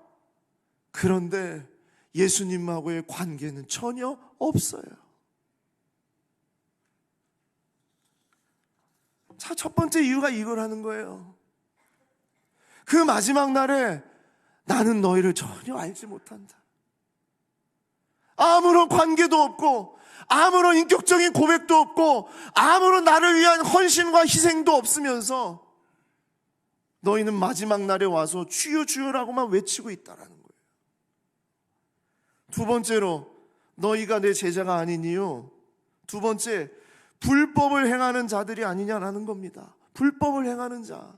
그런데 예수님하고의 관계는 전혀 없어요. 자, 첫 번째 이유가 이거라는 거예요. 그 마지막 날에 나는 너희를 전혀 알지 못한다. 아무런 관계도 없고 아무런 인격적인 고백도 없고 아무런 나를 위한 헌신과 희생도 없으면서 너희는 마지막 날에 와서 주여 주여라고만 외치고 있다라는 거예요. 두 번째로 너희가 내 제자가 아닌 이유, 두 번째, 불법을 행하는 자들이 아니냐라는 겁니다. 불법을 행하는 자.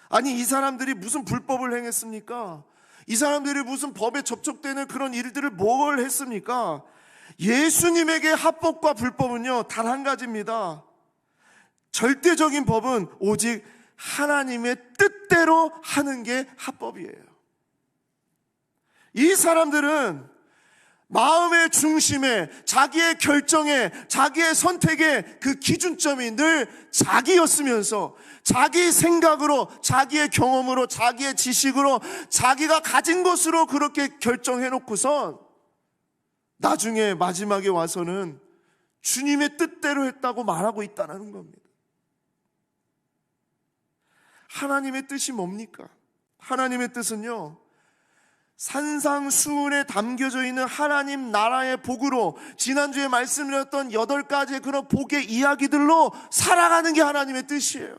아니, 이 사람들이 무슨 불법을 행했습니까? 이 사람들이 무슨 법에 접촉되는 그런 일들을 뭘 했습니까? 예수님에게 합법과 불법은요, 단 한 가지입니다. 절대적인 법은 오직 하나님의 뜻대로 하는 게 합법이에요. 이 사람들은 마음의 중심에, 자기의 결정에, 자기의 선택의 그 기준점이 늘 자기였으면서 자기 생각으로, 자기의 경험으로, 자기의 지식으로, 자기가 가진 것으로 그렇게 결정해놓고선 나중에 마지막에 와서는 주님의 뜻대로 했다고 말하고 있다는 겁니다. 하나님의 뜻이 뭡니까? 하나님의 뜻은요, 산상수훈에 담겨져 있는 하나님 나라의 복으로 지난주에 말씀드렸던 8가지의 그런 복의 이야기들로 살아가는 게 하나님의 뜻이에요.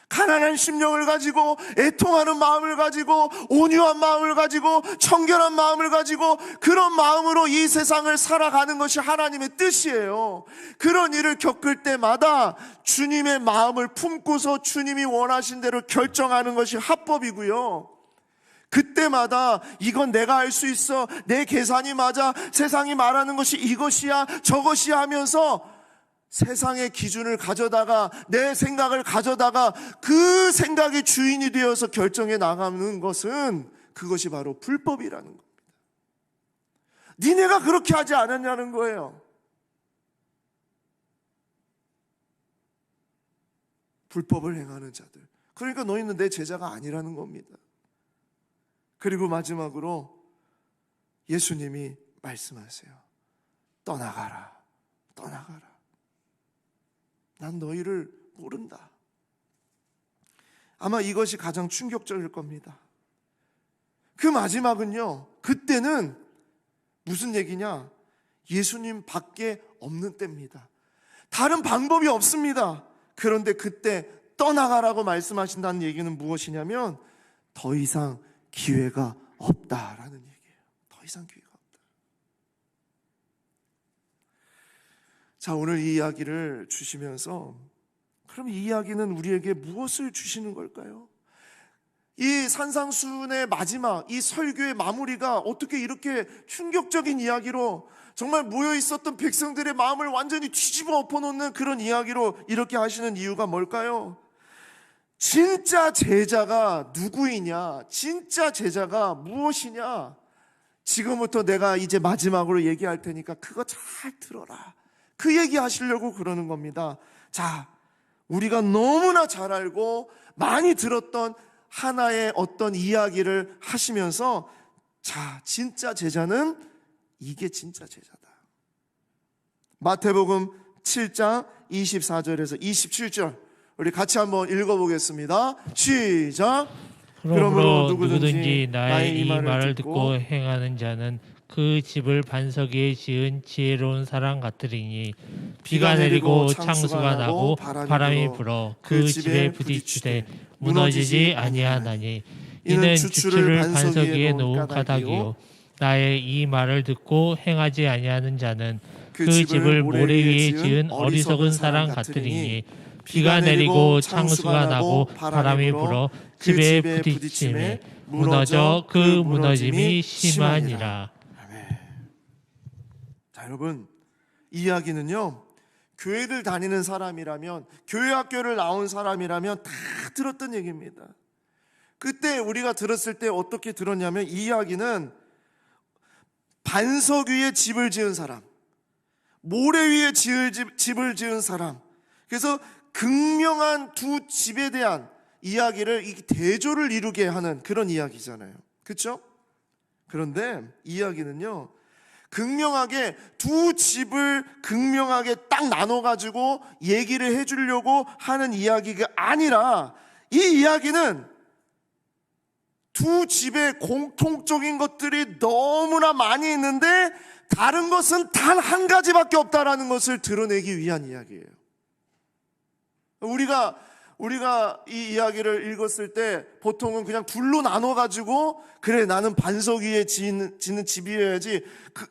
가난한 심령을 가지고, 애통하는 마음을 가지고, 온유한 마음을 가지고, 청결한 마음을 가지고, 그런 마음으로 이 세상을 살아가는 것이 하나님의 뜻이에요. 그런 일을 겪을 때마다 주님의 마음을 품고서 주님이 원하신 대로 결정하는 것이 합법이고요. 그때마다 이건 내가 할 수 있어, 내 계산이 맞아, 세상이 말하는 것이 이것이야 저것이야 하면서 세상의 기준을 가져다가, 내 생각을 가져다가 그 생각의 주인이 되어서 결정해 나가는 것은, 그것이 바로 불법이라는 겁니다. 니네가 그렇게 하지 않았냐는 거예요. 불법을 행하는 자들, 그러니까 너희는 내 제자가 아니라는 겁니다. 그리고 마지막으로 예수님이 말씀하세요. 떠나가라, 떠나가라. 난 너희를 모른다. 아마 이것이 가장 충격적일 겁니다. 그 마지막은요, 그때는 무슨 얘기냐? 예수님 밖에 없는 때입니다. 다른 방법이 없습니다. 그런데 그때 떠나가라고 말씀하신다는 얘기는 무엇이냐면 더 이상 기회가 없다라는 얘기예요. 더 이상 기회가 없다. 자, 오늘 이 이야기를 주시면서 그럼 이 이야기는 우리에게 무엇을 주시는 걸까요? 이 산상수훈의 마지막, 이 설교의 마무리가 어떻게 이렇게 충격적인 이야기로, 정말 모여있었던 백성들의 마음을 완전히 뒤집어 엎어놓는 그런 이야기로 이렇게 하시는 이유가 뭘까요? 진짜 제자가 누구이냐, 진짜 제자가 무엇이냐, 지금부터 내가 이제 마지막으로 얘기할 테니까 그거 잘 들어라, 그 얘기 하시려고 그러는 겁니다. 자, 우리가 너무나 잘 알고 많이 들었던 하나의 어떤 이야기를 하시면서, 자, 진짜 제자는 이게 진짜 제자다. 마태복음 7장 24절에서 27절 우리 같이 한번 읽어보겠습니다. 시작. 그러므로 누구든지 나의 이 말을 듣고 행하는 자는 그 집을 반석 위에 지은 지혜로운 사람 같으리니 비가 내리고 창수가 나고 바람이 불어 그 집에 부딪히되 무너지지 아니하나니 이는 주추를 반석 위에 놓은 가닥이요 나의 이 말을 듣고 행하지 아니하는 자는 그 집을 모래 위에 지은 어리석은 사람 같으리니 비가 내리고 창수가 나고 바람이 불어 집에 부딪히매 무너져 그 무너짐이 심하니라. 자, 여러분, 이 이야기는요, 교회를 다니는 사람이라면, 교회 학교를 나온 사람이라면 다 들었던 얘기입니다. 그때 우리가 들었을 때 어떻게 들었냐면, 이 이야기는 반석 위에 집을 지은 사람, 모래 위에 집을 지은 사람. 그래서 극명한 두 집에 대한 이야기를, 이 대조를 이루게 하는 그런 이야기잖아요. 그렇죠? 그런데 이 이야기는요, 극명하게 두 집을 극명하게 딱 나눠가지고 얘기를 해주려고 하는 이야기가 아니라, 이 이야기는 두 집의 공통적인 것들이 너무나 많이 있는데 다른 것은 단 한 가지밖에 없다라는 것을 드러내기 위한 이야기예요. 우리가 이 이야기를 읽었을 때 보통은 그냥 둘로 나눠가지고, 그래 나는 반석 위에 짓는 집이어야지,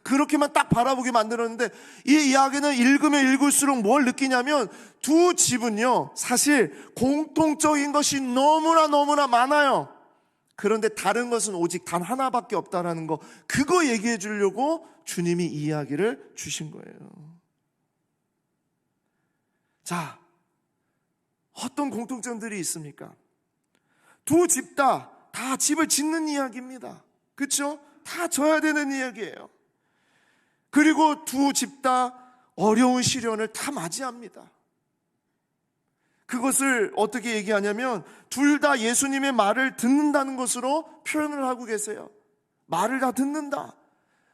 그렇게만 딱 바라보게 만들었는데, 이 이야기는 읽으면 읽을수록 뭘 느끼냐면, 두 집은요 사실 공통적인 것이 너무나 많아요. 그런데 다른 것은 오직 단 하나밖에 없다라는 거, 그거 얘기해 주려고 주님이 이 이야기를 주신 거예요. 자, 어떤 공통점들이 있습니까? 두 집 다 집을 짓는 이야기입니다. 그렇죠? 다 져야 되는 이야기예요. 그리고 두 집 다 어려운 시련을 다 맞이합니다. 그것을 어떻게 얘기하냐면, 둘 다 예수님의 말을 듣는다는 것으로 표현을 하고 계세요. 말을 다 듣는다.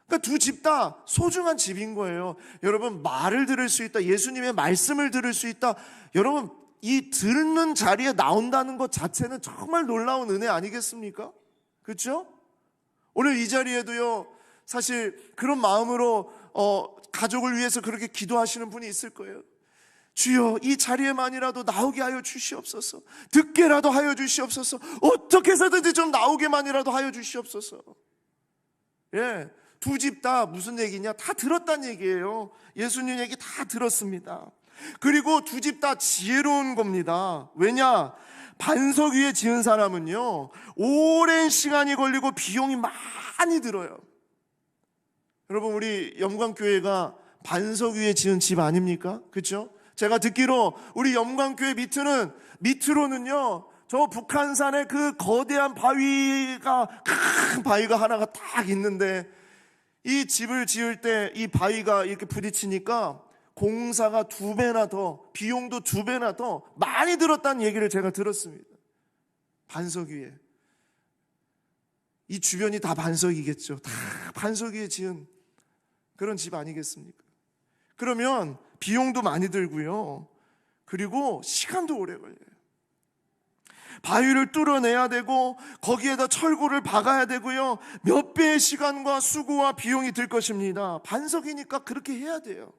그러니까 두 집 다 소중한 집인 거예요. 여러분, 말을 들을 수 있다, 예수님의 말씀을 들을 수 있다, 여러분, 이 듣는 자리에 나온다는 것 자체는 정말 놀라운 은혜 아니겠습니까? 그렇죠? 오늘 이 자리에도요, 사실 그런 마음으로 가족을 위해서 그렇게 기도하시는 분이 있을 거예요. 주여, 이 자리에만이라도 나오게 하여 주시옵소서. 듣게라도 하여 주시옵소서. 어떻게 해서든지 좀 나오게만이라도 하여 주시옵소서. 예, 두 집 다 무슨 얘기냐? 다 들었다는 얘기예요. 예수님 얘기 다 들었습니다. 그리고 두 집 다 지혜로운 겁니다. 왜냐? 반석 위에 지은 사람은요, 오랜 시간이 걸리고 비용이 많이 들어요. 여러분, 우리 영광교회가 반석 위에 지은 집 아닙니까? 그렇죠? 제가 듣기로 우리 영광교회 밑으로는요, 저 북한산에 그 거대한 큰 바위가 하나가 딱 있는데, 이 집을 지을 때 이 바위가 이렇게 부딪히니까 공사가 2배나 더, 비용도 2배나 더 많이 들었다는 얘기를 제가 들었습니다. 반석 위에. 이 주변이 다 반석이겠죠. 다 반석 위에 지은 그런 집 아니겠습니까? 그러면 비용도 많이 들고요, 그리고 시간도 오래 걸려요. 바위를 뚫어내야 되고 거기에다 철골을 박아야 되고요, 몇 배의 시간과 수고와 비용이 들 것입니다. 반석이니까 그렇게 해야 돼요.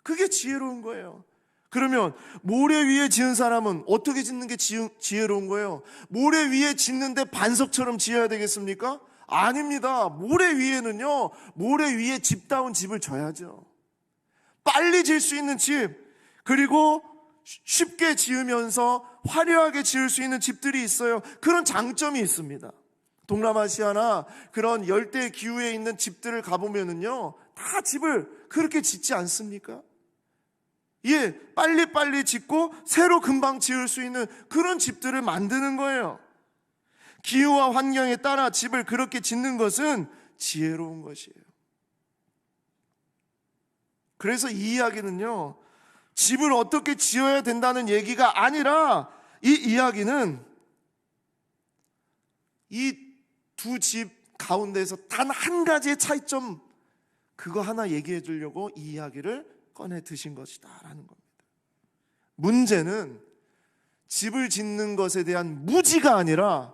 그게 지혜로운 거예요. 그러면 모래 위에 지은 사람은 어떻게 짓는 게 지혜로운 거예요? 모래 위에 짓는데 반석처럼 지어야 되겠습니까? 아닙니다. 모래 위에는요, 모래 위에 집다운 집을 져야죠. 빨리 지을 수 있는 집, 그리고 쉽게 지으면서 화려하게 지을 수 있는 집들이 있어요. 그런 장점이 있습니다. 동남아시아나 그런 열대 기후에 있는 집들을 가보면은요, 다 집을 그렇게 짓지 않습니까? 예, 빨리 짓고 새로 금방 지을 수 있는 그런 집들을 만드는 거예요. 기후와 환경에 따라 집을 그렇게 짓는 것은 지혜로운 것이에요. 그래서 이 이야기는요, 집을 어떻게 지어야 된다는 얘기가 아니라, 이 이야기는 이 두 집 가운데서 단 한 가지의 차이점, 그거 하나 얘기해 주려고 이 이야기를 꺼내 드신 것이다 라는 겁니다. 문제는 집을 짓는 것에 대한 무지가 아니라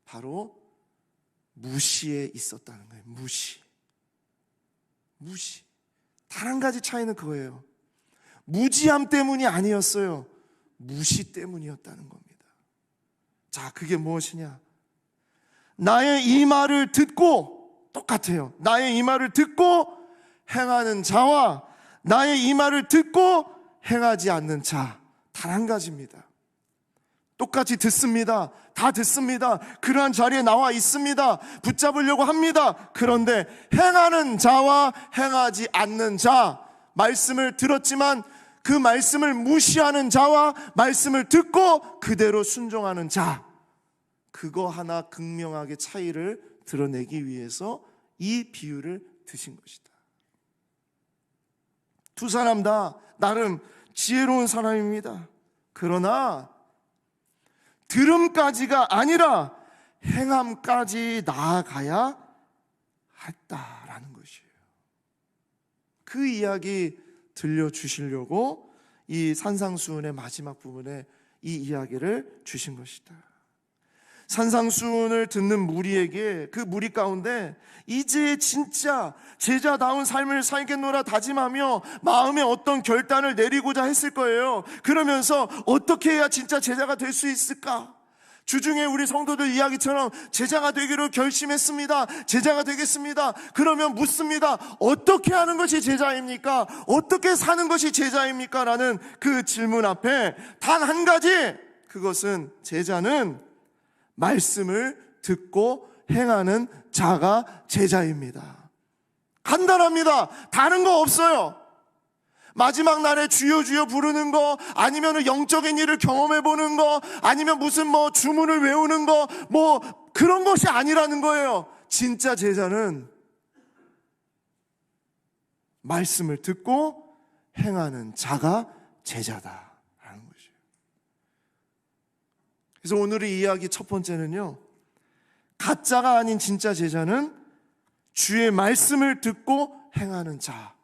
바로 무시에 있었다는 거예요. 무시. 단 한 가지 차이는 그거예요. 무지함 때문이 아니었어요. 무시 때문이었다는 겁니다. 자, 그게 무엇이냐? 나의 이 말을 듣고, 똑같아요. 나의 이 말을 듣고 행하는 자와 나의 이 말을 듣고 행하지 않는 자, 단 한 가지입니다. 똑같이 듣습니다. 다 듣습니다. 그러한 자리에 나와 있습니다. 붙잡으려고 합니다. 그런데 행하는 자와 행하지 않는 자, 말씀을 들었지만 그 말씀을 무시하는 자와 말씀을 듣고 그대로 순종하는 자, 그거 하나 극명하게 차이를 드러내기 위해서 이 비유를 드신 것이다. 두 사람 다 나름 지혜로운 사람입니다. 그러나 들음까지가 아니라 행함까지 나아가야 했다라는 것이에요. 그 이야기 들려주시려고 이 산상수훈의 마지막 부분에 이 이야기를 주신 것이다. 산상수훈을 듣는 무리에게, 그 무리 가운데 이제 진짜 제자다운 삶을 살겠노라 다짐하며 마음에 어떤 결단을 내리고자 했을 거예요. 그러면서 어떻게 해야 진짜 제자가 될 수 있을까? 주중에 우리 성도들 이야기처럼 제자가 되기로 결심했습니다. 제자가 되겠습니다. 그러면 묻습니다. 어떻게 하는 것이 제자입니까? 어떻게 사는 것이 제자입니까? 라는 그 질문 앞에 단 한 가지, 그것은 제자는 말씀을 듣고 행하는 자가 제자입니다. 간단합니다. 다른 거 없어요. 마지막 날에 주여 주여 부르는 거, 아니면 영적인 일을 경험해 보는 거, 아니면 무슨 주문을 외우는 거, 그런 것이 아니라는 거예요. 진짜 제자는 말씀을 듣고 행하는 자가 제자다라는 것이에요. 그래서 오늘의 이야기 첫 번째는요, 가짜가 아닌 진짜 제자는 주의 말씀을 듣고 행하는 자.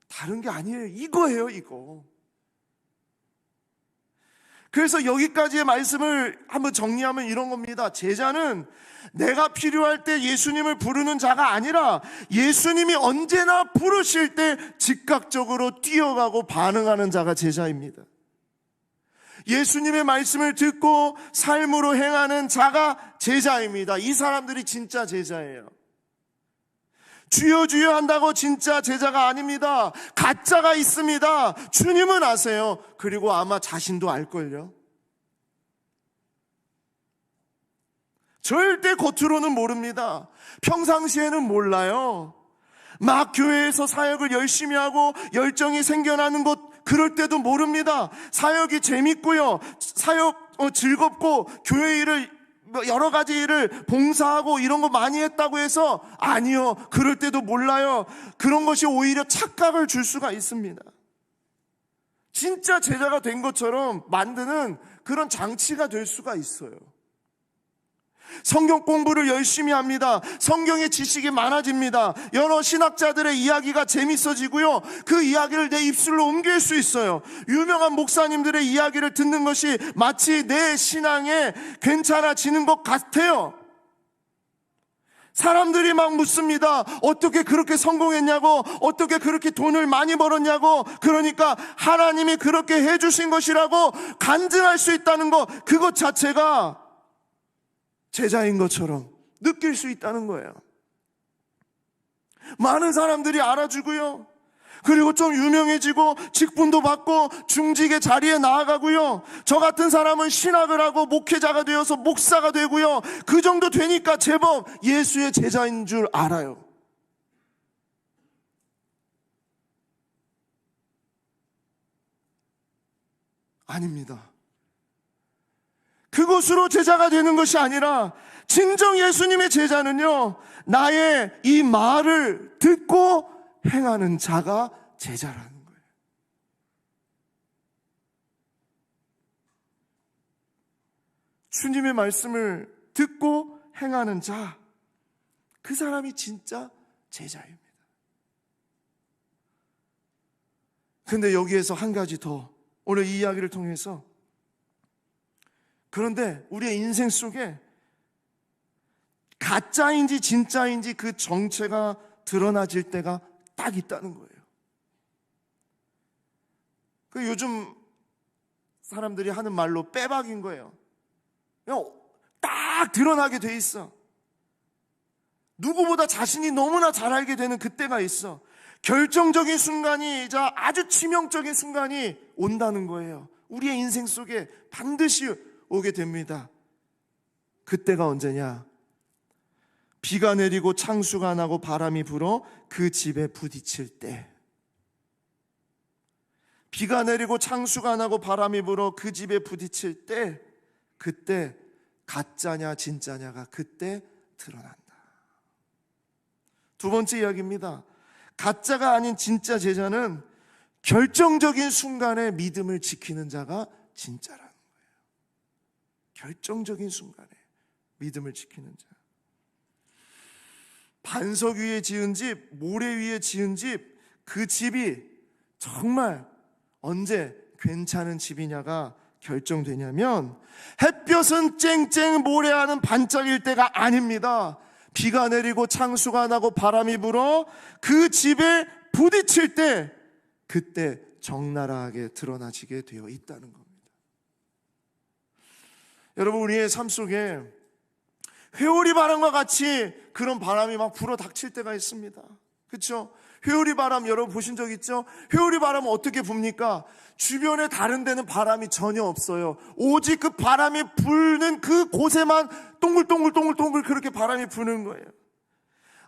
다른 게 아니에요. 이거예요, 이거. 그래서 여기까지의 말씀을 한번 정리하면 이런 겁니다. 제자는 내가 필요할 때 예수님을 부르는 자가 아니라 예수님이 언제나 부르실 때 즉각적으로 뛰어가고 반응하는 자가 제자입니다. 예수님의 말씀을 듣고 삶으로 행하는 자가 제자입니다. 이 사람들이 진짜 제자예요. 주여 주여 한다고 진짜 제자가 아닙니다. 가짜가 있습니다. 주님은 아세요. 그리고 아마 자신도 알걸요. 절대 겉으로는 모릅니다. 평상시에는 몰라요. 막 교회에서 사역을 열심히 하고 열정이 생겨나는 것, 그럴 때도 모릅니다. 사역이 재밌고요, 사역 즐겁고 교회 일을 여러 가지 일을 봉사하고 이런 거 많이 했다고 해서 아니요, 그럴 때도 몰라요. 그런 것이 오히려 착각을 줄 수가 있습니다. 진짜 제자가 된 것처럼 만드는 그런 장치가 될 수가 있어요. 성경 공부를 열심히 합니다. 성경의 지식이 많아집니다. 여러 신학자들의 이야기가 재밌어지고요, 그 이야기를 내 입술로 옮길 수 있어요. 유명한 목사님들의 이야기를 듣는 것이 마치 내 신앙에 괜찮아지는 것 같아요. 사람들이 막 묻습니다. 어떻게 그렇게 성공했냐고, 어떻게 그렇게 돈을 많이 벌었냐고. 그러니까 하나님이 그렇게 해주신 것이라고 간증할 수 있다는 것, 그것 자체가 제자인 것처럼 느낄 수 있다는 거예요. 많은 사람들이 알아주고요, 그리고 좀 유명해지고 직분도 받고 중직의 자리에 나아가고요, 저 같은 사람은 신학을 하고 목회자가 되어서 목사가 되고요, 그 정도 되니까 제법 예수의 제자인 줄 알아요. 아닙니다. 그것으로 제자가 되는 것이 아니라 진정 예수님의 제자는요, 나의 이 말을 듣고 행하는 자가 제자라는 거예요. 주님의 말씀을 듣고 행하는 자, 그 사람이 진짜 제자입니다. 근데 여기에서 한 가지 더, 오늘 이 이야기를 통해서, 그런데 우리의 인생 속에 가짜인지 진짜인지 그 정체가 드러나질 때가 딱 있다는 거예요. 그 요즘 사람들이 하는 말로 빼박인 거예요. 그냥 딱 드러나게 돼 있어. 누구보다 자신이 너무나 잘 알게 되는 그때가 있어. 결정적인 순간이자 아주 치명적인 순간이 온다는 거예요. 우리의 인생 속에 반드시 오게 됩니다. 그때가 언제냐? 비가 내리고 창수가 나고 바람이 불어 그 집에 부딪힐 때. 비가 내리고 창수가 나고 바람이 불어 그 집에 부딪힐 때, 그때 가짜냐 진짜냐가 그때 드러난다. 두 번째 이야기입니다. 가짜가 아닌 진짜 제자는 결정적인 순간에 믿음을 지키는 자가 진짜라는 거예요. 결정적인 순간에 믿음을 지키는 자. 반석 위에 지은 집, 모래 위에 지은 집, 그 집이 정말 언제 괜찮은 집이냐가 결정되냐면 햇볕은 쨍쨍 모래하는 반짝일 때가 아닙니다. 비가 내리고 창수가 나고 바람이 불어 그 집에 부딪힐 때 그때 적나라하게 드러나지게 되어 있다는 겁니다. 여러분, 우리의 삶 속에 회오리 바람과 같이 그런 바람이 막 불어 닥칠 때가 있습니다. 그렇죠? 회오리 바람 여러분 보신 적 있죠? 회오리 바람은 어떻게 붑니까? 주변에 다른 데는 바람이 전혀 없어요. 오직 그 바람이 불는 그 곳에만 동글동글 그렇게 바람이 부는 거예요.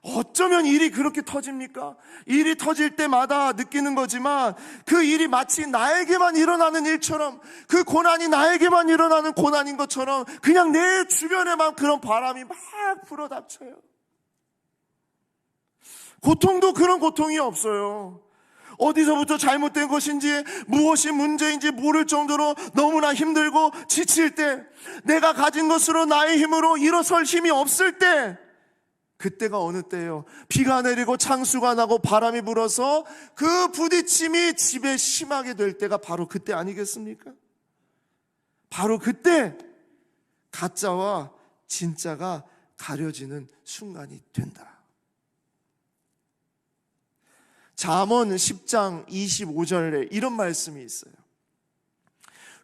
어쩌면 일이 그렇게 터집니까? 일이 터질 때마다 느끼는 거지만 그 일이 마치 나에게만 일어나는 일처럼, 그 고난이 나에게만 일어나는 고난인 것처럼 그냥 내 주변에만 그런 바람이 막 불어닥쳐요. 고통도 그런 고통이 없어요. 어디서부터 잘못된 것인지 무엇이 문제인지 모를 정도로 너무나 힘들고 지칠 때, 내가 가진 것으로 나의 힘으로 일어설 힘이 없을 때, 그때가 어느 때예요? 비가 내리고 창수가 나고 바람이 불어서 그 부딪힘이 집에 심하게 될 때가 바로 그때 아니겠습니까? 바로 그때 가짜와 진짜가 가려지는 순간이 된다. 잠언 10장 25절에 이런 말씀이 있어요.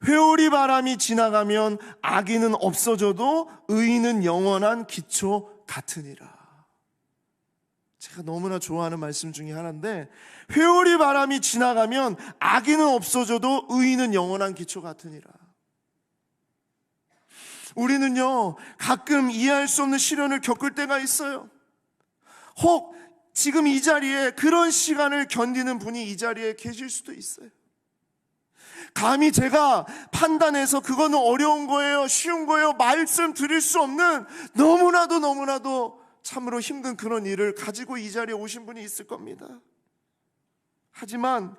회오리 바람이 지나가면 악인은 없어져도 의인은 영원한 기초 같으니라. 제가 너무나 좋아하는 말씀 중에 하나인데, 회오리 바람이 지나가면 악인은 없어져도 의인은 영원한 기초 같으니라. 우리는요, 가끔 이해할 수 없는 시련을 겪을 때가 있어요. 혹 지금 이 자리에 그런 시간을 견디는 분이 이 자리에 계실 수도 있어요. 감히 제가 판단해서 그거는 어려운 거예요, 쉬운 거예요 말씀드릴 수 없는 너무나도 참으로 힘든 그런 일을 가지고 이 자리에 오신 분이 있을 겁니다. 하지만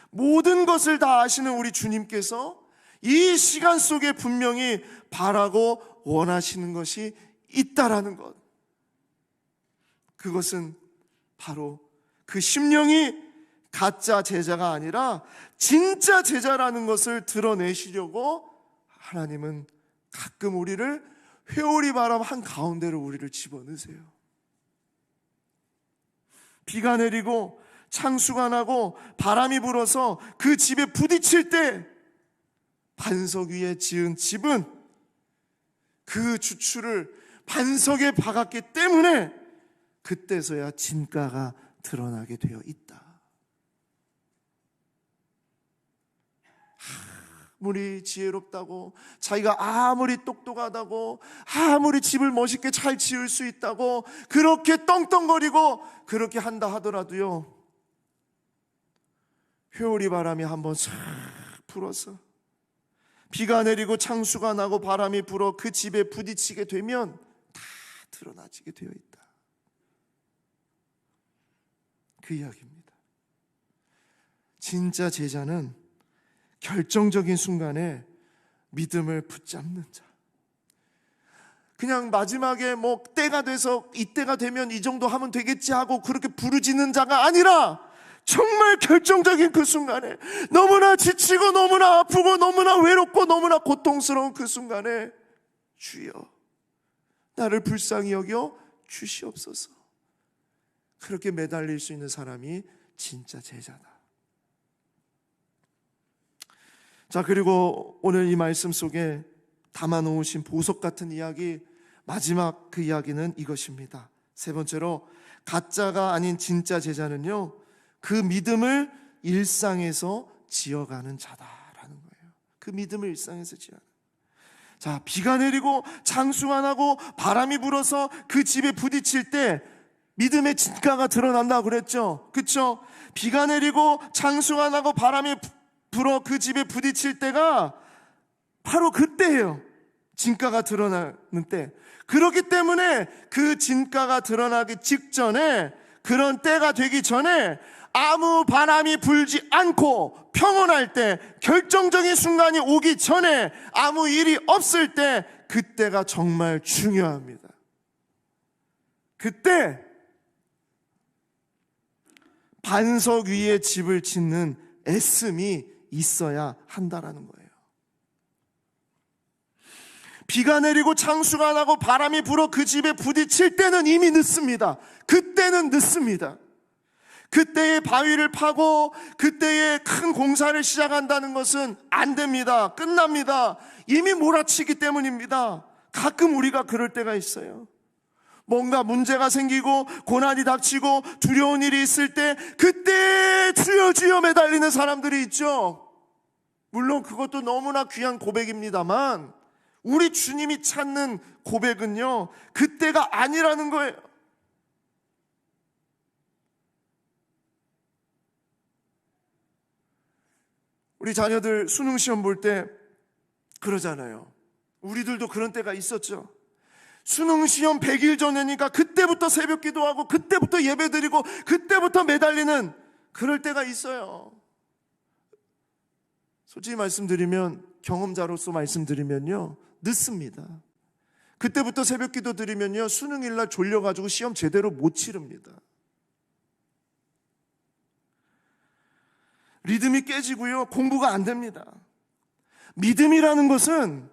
모든 것을 다 아시는 우리 주님께서 이 시간 속에 분명히 바라고 원하시는 것이 있다라는 것, 그것은 바로 그 심령이 가짜 제자가 아니라 진짜 제자라는 것을 드러내시려고 하나님은 가끔 우리를 회오리 바람 한가운데로 우리를 집어넣으세요. 비가 내리고 창수가 나고 바람이 불어서 그 집에 부딪힐 때 반석 위에 지은 집은 그 주추를 반석에 박았기 때문에 그때서야 진가가 드러나게 되어 있다. 아무리 지혜롭다고, 자기가 아무리 똑똑하다고, 아무리 집을 멋있게 잘 지을 수 있다고 그렇게 떵떵거리고 그렇게 한다 하더라도요, 회오리 바람이 한번 싹 불어서 비가 내리고 창수가 나고 바람이 불어 그 집에 부딪히게 되면 다 드러나지게 되어 있다. 그 이야기입니다. 진짜 제자는 결정적인 순간에 믿음을 붙잡는 자. 그냥 마지막에 뭐 때가 돼서 이때가 되면 이 정도 하면 되겠지 하고 그렇게 부르짖는 자가 아니라 정말 결정적인 그 순간에, 너무나 지치고 너무나 아프고 너무나 외롭고 너무나 고통스러운 그 순간에 주여 나를 불쌍히 여겨 주시옵소서, 그렇게 매달릴 수 있는 사람이 진짜 제자다. 자, 그리고 오늘 이 말씀 속에 담아놓으신 보석 같은 이야기, 마지막 그 이야기는 이것입니다. 세 번째로, 가짜가 아닌 진짜 제자는요, 그 믿음을 일상에서 지어가는 자다라는 거예요. 그 믿음을 일상에서 지어가는. 자, 비가 내리고 창수가 나고 바람이 불어서 그 집에 부딪힐 때 믿음의 진가가 드러난다고 그랬죠. 그렇죠? 비가 내리고 창수가 나고 바람이 불어 그 집에 부딪힐 때가 바로 그때예요. 진가가 드러나는 때. 그렇기 때문에 그 진가가 드러나기 직전에, 그런 때가 되기 전에 아무 바람이 불지 않고 평온할 때, 결정적인 순간이 오기 전에, 아무 일이 없을 때, 그때가 정말 중요합니다. 그때 반석 위에 집을 짓는 애씀이 있어야 한다라는 거예요. 비가 내리고 창수가 나고 바람이 불어 그 집에 부딪힐 때는 이미 늦습니다. 그때는 늦습니다. 그때의 바위를 파고 그때의 큰 공사를 시작한다는 것은 안 됩니다. 끝납니다. 이미 몰아치기 때문입니다. 가끔 우리가 그럴 때가 있어요. 뭔가 문제가 생기고 고난이 닥치고 두려운 일이 있을 때 그때 주여 주여 매달리는 사람들이 있죠. 물론 그것도 너무나 귀한 고백입니다만 우리 주님이 찾는 고백은요, 그때가 아니라는 거예요. 우리 자녀들 수능 시험 볼 때 그러잖아요. 우리들도 그런 때가 있었죠. 수능 시험 100일 전이니까 그때부터 새벽 기도하고 그때부터 예배드리고 그때부터 매달리는 그럴 때가 있어요. 솔직히 말씀드리면, 경험자로서 말씀드리면요, 늦습니다. 그때부터 새벽 기도 드리면요, 수능일날 졸려가지고 시험 제대로 못 치릅니다. 리듬이 깨지고요, 공부가 안 됩니다. 믿음이라는 것은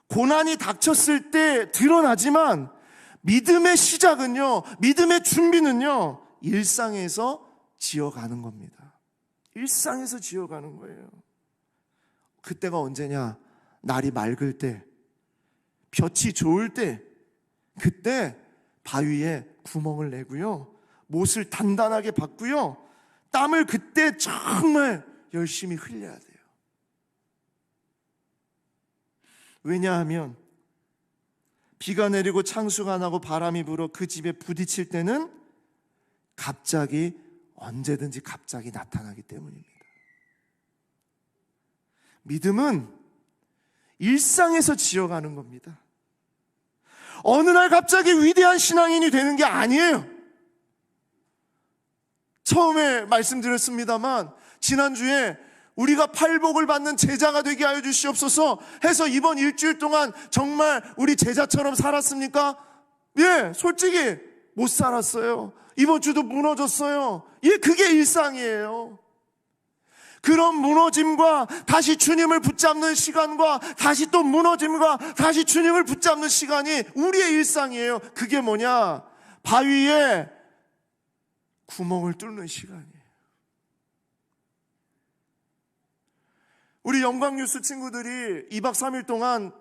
고난이 닥쳤을 때 드러나지만 믿음의 시작은요, 믿음의 준비는요, 일상에서 지어가는 겁니다. 일상에서 지어가는 거예요. 그때가 언제냐? 날이 맑을 때, 볕이 좋을 때, 그때 바위에 구멍을 내고요, 못을 단단하게 박고요, 땀을 그때 정말 열심히 흘려야 돼요. 왜냐하면 비가 내리고 창수가 나고 바람이 불어 그 집에 부딪힐 때는 갑자기, 언제든지 갑자기 나타나기 때문입니다. 믿음은 일상에서 지어가는 겁니다. 어느 날 갑자기 위대한 신앙인이 되는 게 아니에요. 처음에 말씀드렸습니다만 지난주에 우리가 팔복을 받는 제자가 되게 하여 주시옵소서 해서 이번 일주일 동안 정말 우리 제자처럼 살았습니까? 예, 솔직히 못 살았어요. 이번 주도 무너졌어요. 예, 그게 일상이에요. 그런 무너짐과 다시 주님을 붙잡는 시간과 다시 또 무너짐과 다시 주님을 붙잡는 시간이 우리의 일상이에요. 그게 뭐냐? 바위에 구멍을 뚫는 시간이에요. 우리 영광뉴스 친구들이 2박 3일 동안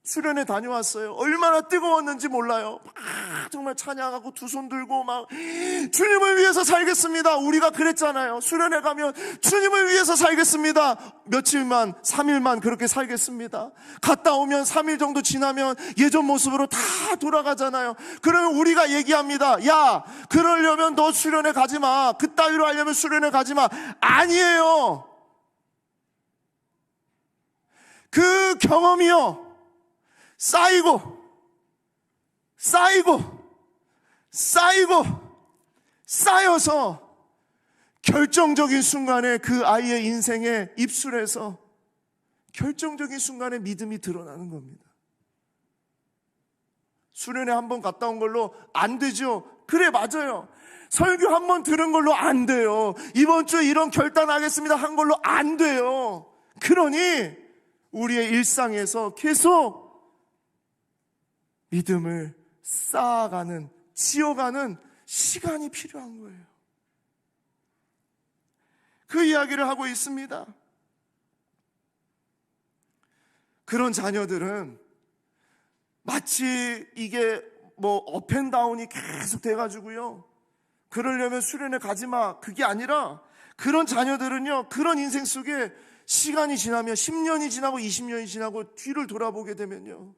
수련회 다녀왔어요. 얼마나 뜨거웠는지 몰라요. 막 정말 찬양하고 두 손 들고 막 주님을 위해서 살겠습니다. 우리가 그랬잖아요. 수련회 가면 주님을 위해서 살겠습니다. 며칠만, 3일만 그렇게 살겠습니다. 갔다 오면 3일 정도 지나면 예전 모습으로 다 돌아가잖아요. 그러면 우리가 얘기합니다. 야, 그러려면 너 수련회 가지 마. 그따위로 하려면 수련회 가지 마. 아니에요. 그 경험이요, 쌓여서 결정적인 순간에 그 아이의 인생의 입술에서 결정적인 순간에 믿음이 드러나는 겁니다. 수련회 한번 갔다 온 걸로 안 되죠? 그래, 맞아요. 설교 한번 들은 걸로 안 돼요. 이번 주에 이런 결단하겠습니다 한 걸로 안 돼요. 그러니 우리의 일상에서 계속 믿음을 쌓아가는, 지어가는 시간이 필요한 거예요. 그 이야기를 하고 있습니다. 그런 자녀들은 마치 이게 뭐 업앤다운이 계속 돼가지고요, 그러려면 수련회 가지마, 그게 아니라 그런 자녀들은요, 그런 인생 속에 시간이 지나면 10년이 지나고 20년이 지나고 뒤를 돌아보게 되면요,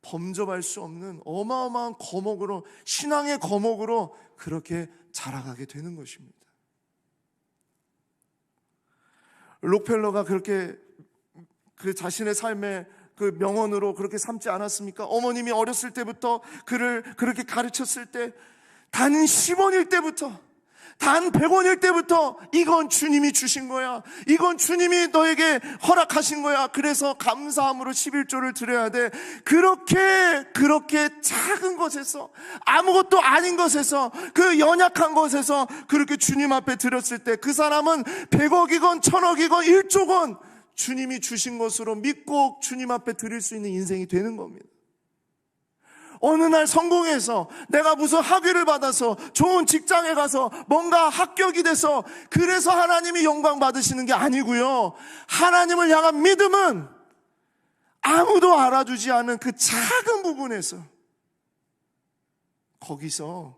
범접할 수 없는 어마어마한 거목으로, 신앙의 거목으로 그렇게 자라가게 되는 것입니다. 록펠러가 그렇게 그 자신의 삶의 그 명언으로 그렇게 삼지 않았습니까? 어머님이 어렸을 때부터 그를 그렇게 가르쳤을 때 단 10원일 때부터, 단 100원일 때부터 이건 주님이 주신 거야. 이건 주님이 너에게 허락하신 거야. 그래서 감사함으로 11조를 드려야 돼. 그렇게 작은 것에서, 아무것도 아닌 것에서, 그 연약한 것에서 그렇게 주님 앞에 드렸을 때 그 사람은 100억이건 1000억이건 1조건 주님이 주신 것으로 믿고 주님 앞에 드릴 수 있는 인생이 되는 겁니다. 어느 날 성공해서 내가 무슨 학위를 받아서 좋은 직장에 가서 뭔가 합격이 돼서 그래서 하나님이 영광 받으시는 게 아니고요. 하나님을 향한 믿음은 아무도 알아주지 않은 그 작은 부분에서, 거기서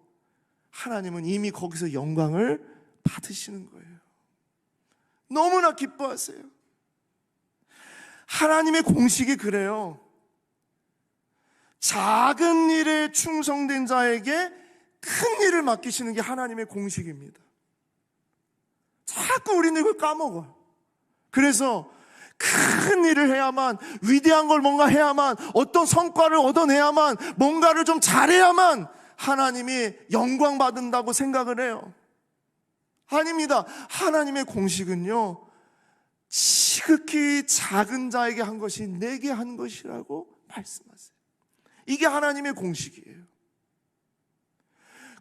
하나님은 이미 거기서 영광을 받으시는 거예요. 너무나 기뻐하세요. 하나님의 공식이 그래요. 작은 일에 충성된 자에게 큰 일을 맡기시는 게 하나님의 공식입니다. 자꾸 우리는 이걸 까먹어요. 그래서 큰 일을 해야만, 위대한 걸 뭔가 해야만, 어떤 성과를 얻어내야만, 뭔가를 좀 잘해야만 하나님이 영광 받는다고 생각을 해요. 아닙니다. 하나님의 공식은요, 지극히 작은 자에게 한 것이 내게 한 것이라고 말씀하세요. 이게 하나님의 공식이에요.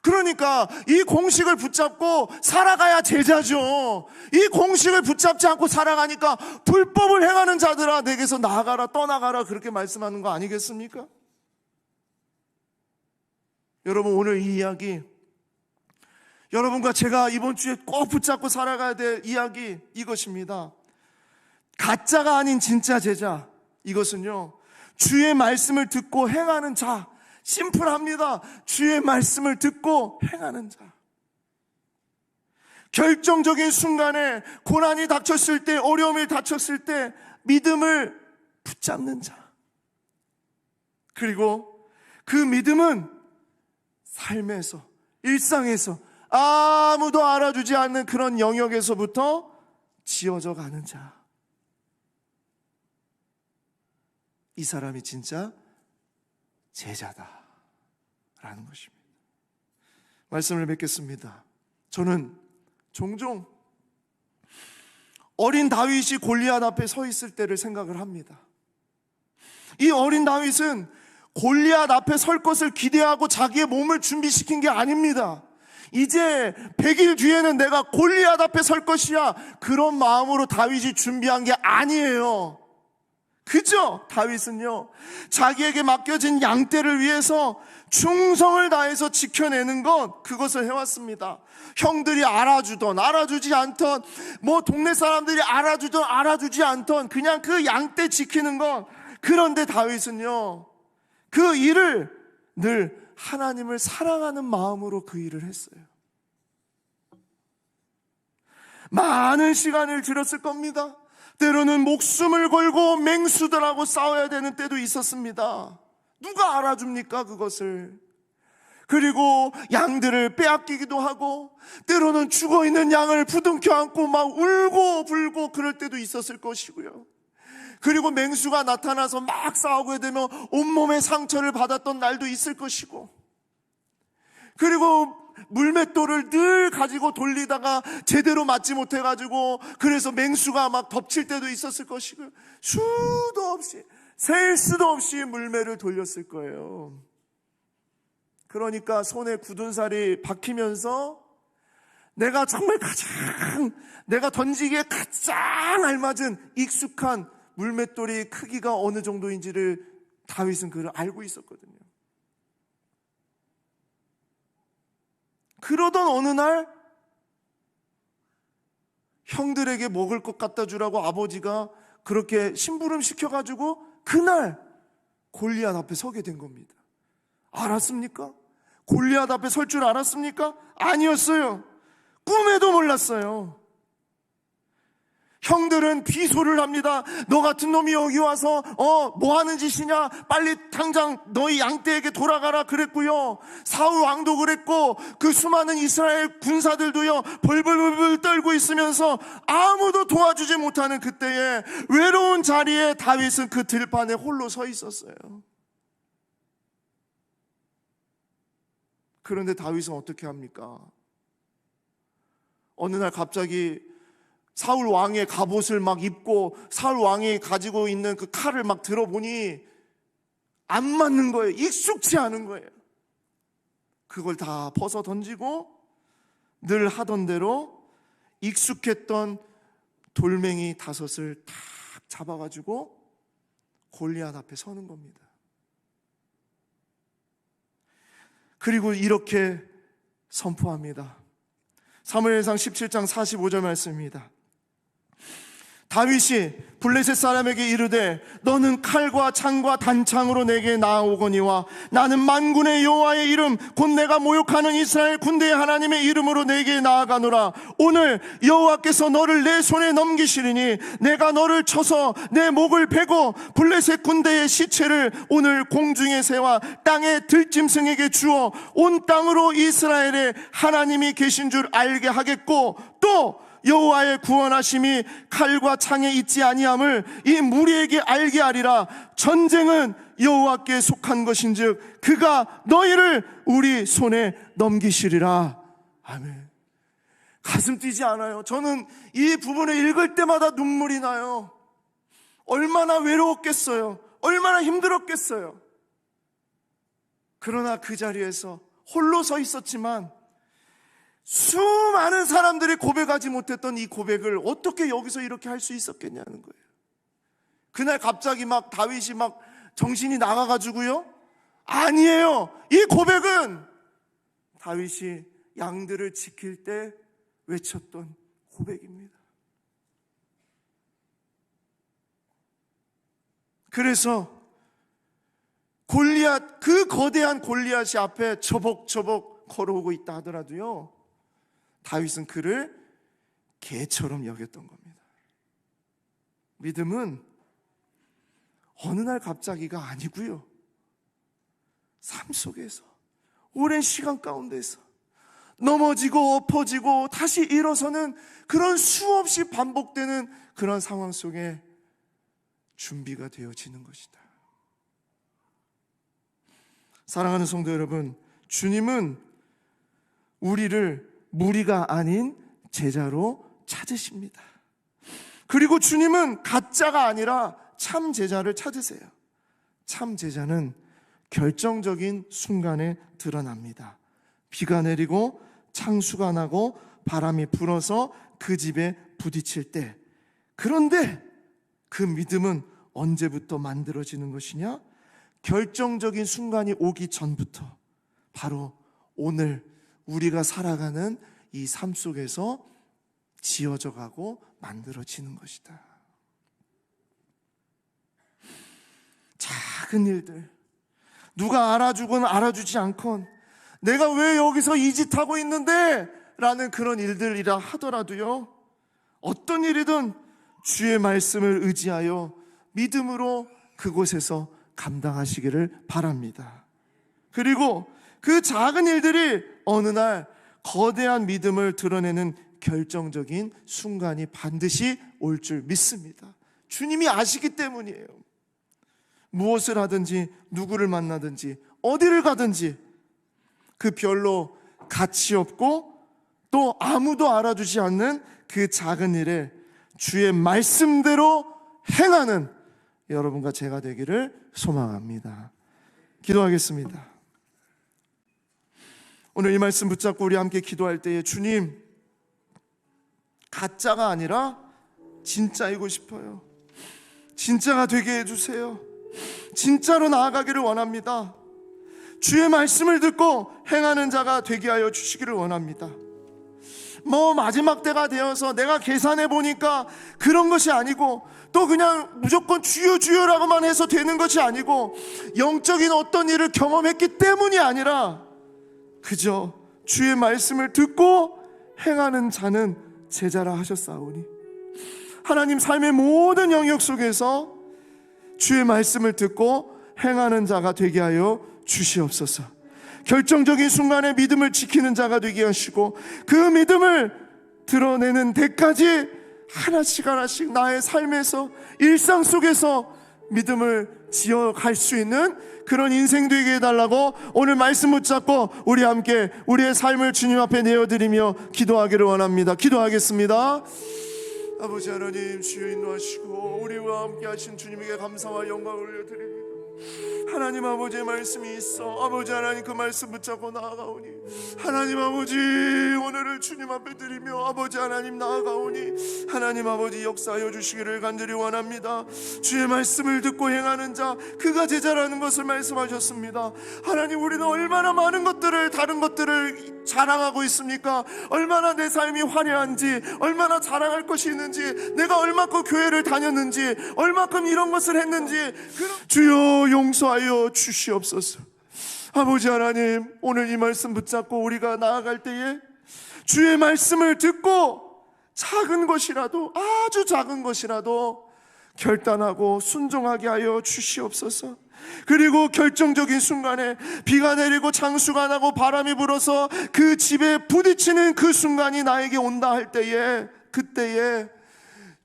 그러니까 이 공식을 붙잡고 살아가야 제자죠. 이 공식을 붙잡지 않고 살아가니까 불법을 행하는 자들아 내게서 나가라, 떠나가라, 그렇게 말씀하는 거 아니겠습니까? 여러분, 오늘 이 이야기, 여러분과 제가 이번 주에 꼭 붙잡고 살아가야 될 이야기 이것입니다. 가짜가 아닌 진짜 제자, 이것은요, 주의 말씀을 듣고 행하는 자. 심플합니다. 주의 말씀을 듣고 행하는 자. 결정적인 순간에 고난이 닥쳤을 때, 어려움이 닥쳤을 때 믿음을 붙잡는 자. 그리고 그 믿음은 삶에서, 일상에서 아무도 알아주지 않는 그런 영역에서부터 지어져 가는 자. 이 사람이 진짜 제자다라는 것입니다. 말씀을 맺겠습니다. 저는 종종 어린 다윗이 골리앗 앞에 서 있을 때를 생각을 합니다. 이 어린 다윗은 골리앗 앞에 설 것을 기대하고 자기의 몸을 준비시킨 게 아닙니다. 이제 100일 뒤에는 내가 골리앗 앞에 설 것이야, 그런 마음으로 다윗이 준비한 게 아니에요. 그죠? 다윗은요, 자기에게 맡겨진 양떼를 위해서 충성을 다해서 지켜내는 것, 그것을 해왔습니다. 형들이 알아주던 알아주지 않던, 동네 사람들이 알아주던 알아주지 않던, 그냥 그 양떼 지키는 것. 그런데 다윗은요, 그 일을 늘 하나님을 사랑하는 마음으로 그 일을 했어요. 많은 시간을 들였을 겁니다. 때로는 목숨을 걸고 맹수들하고 싸워야 되는 때도 있었습니다. 누가 알아줍니까, 그것을? 그리고 양들을 빼앗기기도 하고, 때로는 죽어있는 양을 부둥켜 안고 막 울고 불고 그럴 때도 있었을 것이고요. 그리고 맹수가 나타나서 막 싸우게 되면 온몸에 상처를 받았던 날도 있을 것이고, 그리고 물맷돌을 늘 가지고 돌리다가 제대로 맞지 못해가지고 그래서 맹수가 막 덮칠 때도 있었을 것이고, 수도 없이, 셀 수도 없이 물매를 돌렸을 거예요. 그러니까 손에 굳은 살이 박히면서 내가 정말 내가 던지기에 가장 알맞은 익숙한 물맷돌이 크기가 어느 정도인지를 다윗은 그걸 알고 있었거든요. 그러던 어느 날 형들에게 먹을 것 갖다 주라고 아버지가 그렇게 심부름 시켜가지고 그날 골리앗 앞에 서게 된 겁니다. 알았습니까? 골리앗 앞에 설 줄 알았습니까? 아니었어요. 꿈에도 몰랐어요. 형들은 비소를 합니다. 너 같은 놈이 여기 와서 뭐 하는 짓이냐, 빨리 당장 너희 양떼에게 돌아가라 그랬고요. 사울 왕도 그랬고, 그 수많은 이스라엘 군사들도요 벌벌벌 떨고 있으면서 아무도 도와주지 못하는 그때에 외로운 자리에 다윗은 그 들판에 홀로 서 있었어요. 그런데 다윗은 어떻게 합니까? 어느 날 갑자기 사울 왕의 갑옷을 막 입고 사울 왕이 가지고 있는 그 칼을 막 들어보니 안 맞는 거예요. 익숙치 않은 거예요. 그걸 다 벗어 던지고 늘 하던 대로 익숙했던 돌멩이 5을 탁 잡아가지고 골리앗 앞에 서는 겁니다. 그리고 이렇게 선포합니다. 사무엘상 17장 45절 말씀입니다. 다윗이 블레셋 사람에게 이르되 너는 칼과 창과 단창으로 내게 나아오거니와 나는 만군의 여호와의 이름 곧 내가 모욕하는 이스라엘 군대의 하나님의 이름으로 내게 나아가노라. 오늘 여호와께서 너를 내 손에 넘기시리니 내가 너를 쳐서 내 목을 베고 블레셋 군대의 시체를 오늘 공중의 새와 땅의 들짐승에게 주어 온 땅으로 이스라엘의 하나님이 계신 줄 알게 하겠고 또 여호와의 구원하심이 칼과 창에 있지 아니함을 이 무리에게 알게 하리라. 전쟁은 여호와께 속한 것인즉 그가 너희를 우리 손에 넘기시리라. 아멘. 가슴 뛰지 않아요? 저는 이 부분을 읽을 때마다 눈물이 나요. 얼마나 외로웠겠어요. 얼마나 힘들었겠어요. 그러나 그 자리에서 홀로 서 있었지만 수많은 사람들이 고백하지 못했던 이 고백을 어떻게 여기서 이렇게 할 수 있었겠냐는 거예요. 그날 갑자기 막 다윗이 막 정신이 나가가지고요? 아니에요. 이 고백은 다윗이 양들을 지킬 때 외쳤던 고백입니다. 그래서 골리앗, 그 거대한 골리앗이 앞에 저벅저벅 걸어오고 있다 하더라도요, 다윗은 그를 개처럼 여겼던 겁니다. 믿음은 어느 날 갑자기가 아니고요, 삶 속에서 오랜 시간 가운데서 넘어지고 엎어지고 다시 일어서는 그런 수없이 반복되는 그런 상황 속에 준비가 되어지는 것이다. 사랑하는 성도 여러분, 주님은 우리를 무리가 아닌 제자로 찾으십니다. 그리고 주님은 가짜가 아니라 참 제자를 찾으세요. 참 제자는 결정적인 순간에 드러납니다. 비가 내리고 창수가 나고 바람이 불어서 그 집에 부딪힐 때, 그런데 그 믿음은 언제부터 만들어지는 것이냐? 결정적인 순간이 오기 전부터, 바로 오늘 우리가 살아가는 이 삶 속에서 지어져 가고 만들어지는 것이다. 작은 일들, 누가 알아주건 알아주지 않건 내가 왜 여기서 이 짓 하고 있는데? 라는 그런 일들이라 하더라도요, 어떤 일이든 주의 말씀을 의지하여 믿음으로 그곳에서 감당하시기를 바랍니다. 그리고 그 작은 일들이 어느 날 거대한 믿음을 드러내는 결정적인 순간이 반드시 올 줄 믿습니다. 주님이 아시기 때문이에요. 무엇을 하든지 누구를 만나든지 어디를 가든지 그 별로 가치 없고 또 아무도 알아주지 않는 그 작은 일에 주의 말씀대로 행하는 여러분과 제가 되기를 소망합니다. 기도하겠습니다. 오늘 이 말씀 붙잡고 우리 함께 기도할 때에, 주님, 가짜가 아니라 진짜이고 싶어요. 진짜가 되게 해주세요. 진짜로 나아가기를 원합니다. 주의 말씀을 듣고 행하는 자가 되게 하여 주시기를 원합니다. 마지막 때가 되어서 내가 계산해 보니까 그런 것이 아니고, 또 그냥 무조건 주여 주여라고만 해서 되는 것이 아니고, 영적인 어떤 일을 경험했기 때문이 아니라 그저 주의 말씀을 듣고 행하는 자는 제자라 하셨사오니, 하나님, 삶의 모든 영역 속에서 주의 말씀을 듣고 행하는 자가 되게 하여 주시옵소서. 결정적인 순간에 믿음을 지키는 자가 되게 하시고, 그 믿음을 드러내는 데까지 하나씩 하나씩 나의 삶에서, 일상 속에서 믿음을 지어갈 수 있는 그런 인생 되게 해달라고 오늘 말씀 붙잡고 우리 함께 우리의 삶을 주님 앞에 내어드리며 기도하기를 원합니다. 기도하겠습니다. 아버지 하나님, 주여 인도하시고 우리와 함께 하신 주님에게 감사와 영광을 올려드립니다. 하나님 아버지의 말씀이 있어 아버지 하나님 그 말씀 붙잡고 나아가오니, 하나님 아버지 오늘을 주님 앞에 드리며 아버지 하나님 나아가오니, 하나님 아버지 역사하여 주시기를 간절히 원합니다. 주의 말씀을 듣고 행하는 자 그가 제자라는 것을 말씀하셨습니다. 하나님, 우리는 얼마나 많은 것들을, 다른 것들을 자랑하고 있습니까? 얼마나 내 삶이 화려한지, 얼마나 자랑할 것이 있는지, 내가 얼마큼 교회를 다녔는지, 얼마큼 이런 것을 했는지, 주여 용서하여 주시옵소서. 아버지 하나님, 오늘 이 말씀 붙잡고 우리가 나아갈 때에 주의 말씀을 듣고 작은 것이라도, 아주 작은 것이라도 결단하고 순종하게 하여 주시옵소서. 그리고 결정적인 순간에 비가 내리고 장수가 나고 바람이 불어서 그 집에 부딪히는 그 순간이 나에게 온다 할 때에,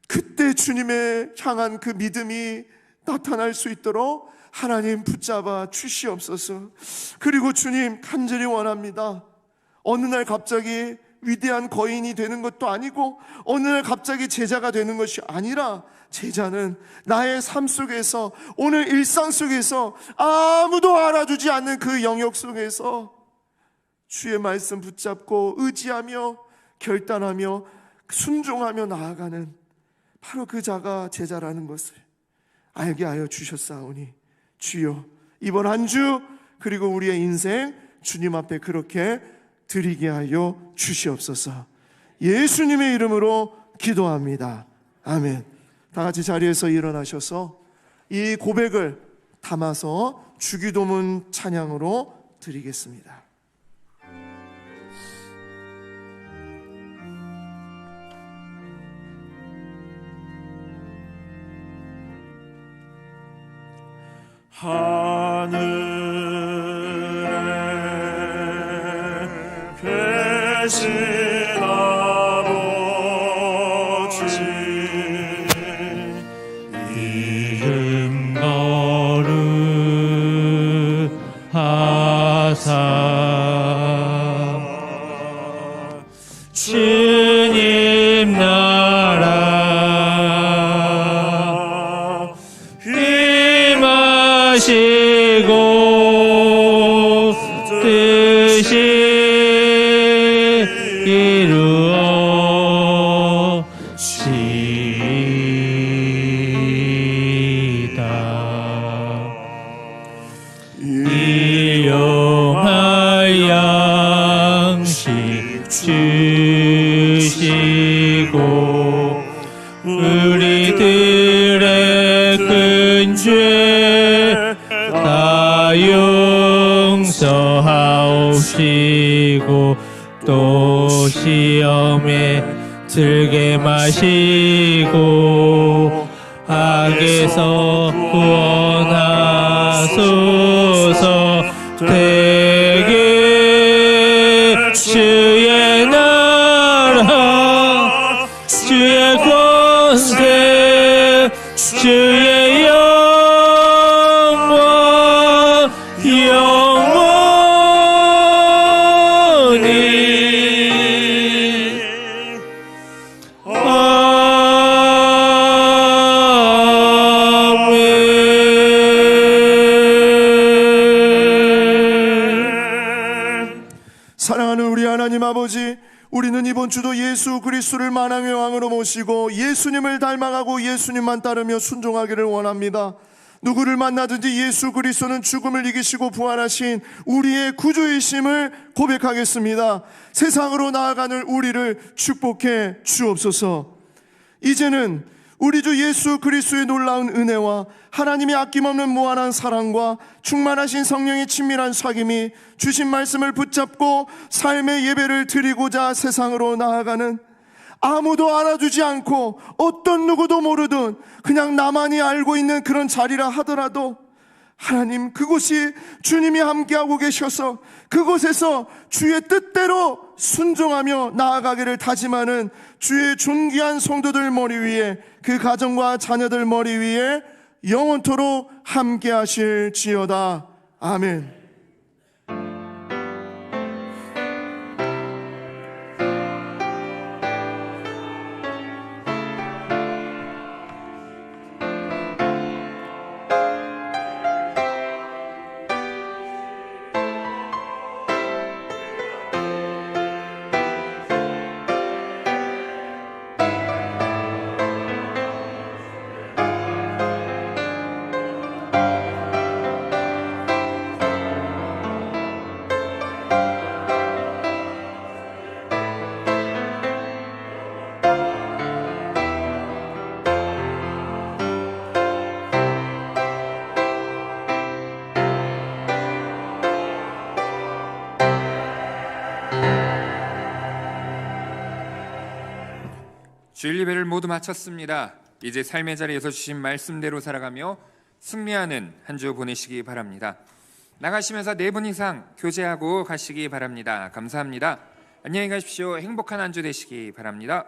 그때 주님의 향한 그 믿음이 나타날 수 있도록 하나님 붙잡아 주시옵소서. 그리고 주님, 간절히 원합니다. 어느 날 갑자기 위대한 거인이 되는 것도 아니고, 어느 날 갑자기 제자가 되는 것이 아니라, 제자는 나의 삶 속에서, 오늘 일상 속에서 아무도 알아주지 않는 그 영역 속에서 주의 말씀 붙잡고 의지하며 결단하며 순종하며 나아가는 바로 그 자가 제자라는 것을 알게 하여 주셨사오니, 주여 이번 한 주 그리고 우리의 인생 주님 앞에 그렇게 드리게 하여 주시옵소서. 예수님의 이름으로 기도합니다. 아멘. 다 같이 자리에서 일어나셔서 이 고백을 담아서 주기도문 찬양으로 드리겠습니다. 하늘에 계신 아버지, 이름 거룩하사 주님 나라 임하시고 뜻이 이루어지이다. 일용할 양식 주시고 우리들의 큰 죄 다 용서하옵시고 또 시험에 들게 마시고 악에서 구원하소서. 대개 주의 나라 주의 권세 주의 영광 영원히 사랑하는 우리 하나님 아버지, 우리는 이번 주도 예수 그리스도를 만왕의 왕으로 모시고 예수님을 닮아가고 예수님만 따르며 순종하기를 원합니다. 누구를 만나든지 예수 그리스도는 죽음을 이기시고 부활하신 우리의 구주이심을 고백하겠습니다. 세상으로 나아가는 우리를 축복해 주옵소서. 이제는 우리 주 예수 그리스도의 놀라운 은혜와 하나님의 아낌없는 무한한 사랑과 충만하신 성령의 친밀한 사귐이 주신 말씀을 붙잡고 삶의 예배를 드리고자 세상으로 나아가는, 아무도 알아주지 않고 어떤 누구도 모르든 그냥 나만이 알고 있는 그런 자리라 하더라도 하나님, 그곳이 주님이 함께하고 계셔서 그곳에서 주의 뜻대로 순종하며 나아가기를 다짐하는 주의 존귀한 성도들 머리 위에, 그 가정과 자녀들 머리 위에 영원토록 함께 하실지어다. 아멘. 주일 예배를 모두 마쳤습니다. 이제 삶의 자리에서 주신 말씀대로 살아가며 승리하는 한 주 보내시기 바랍니다. 나가시면서 4분 이상 교제하고 가시기 바랍니다. 감사합니다. 안녕히 가십시오. 행복한 한 주 되시기 바랍니다.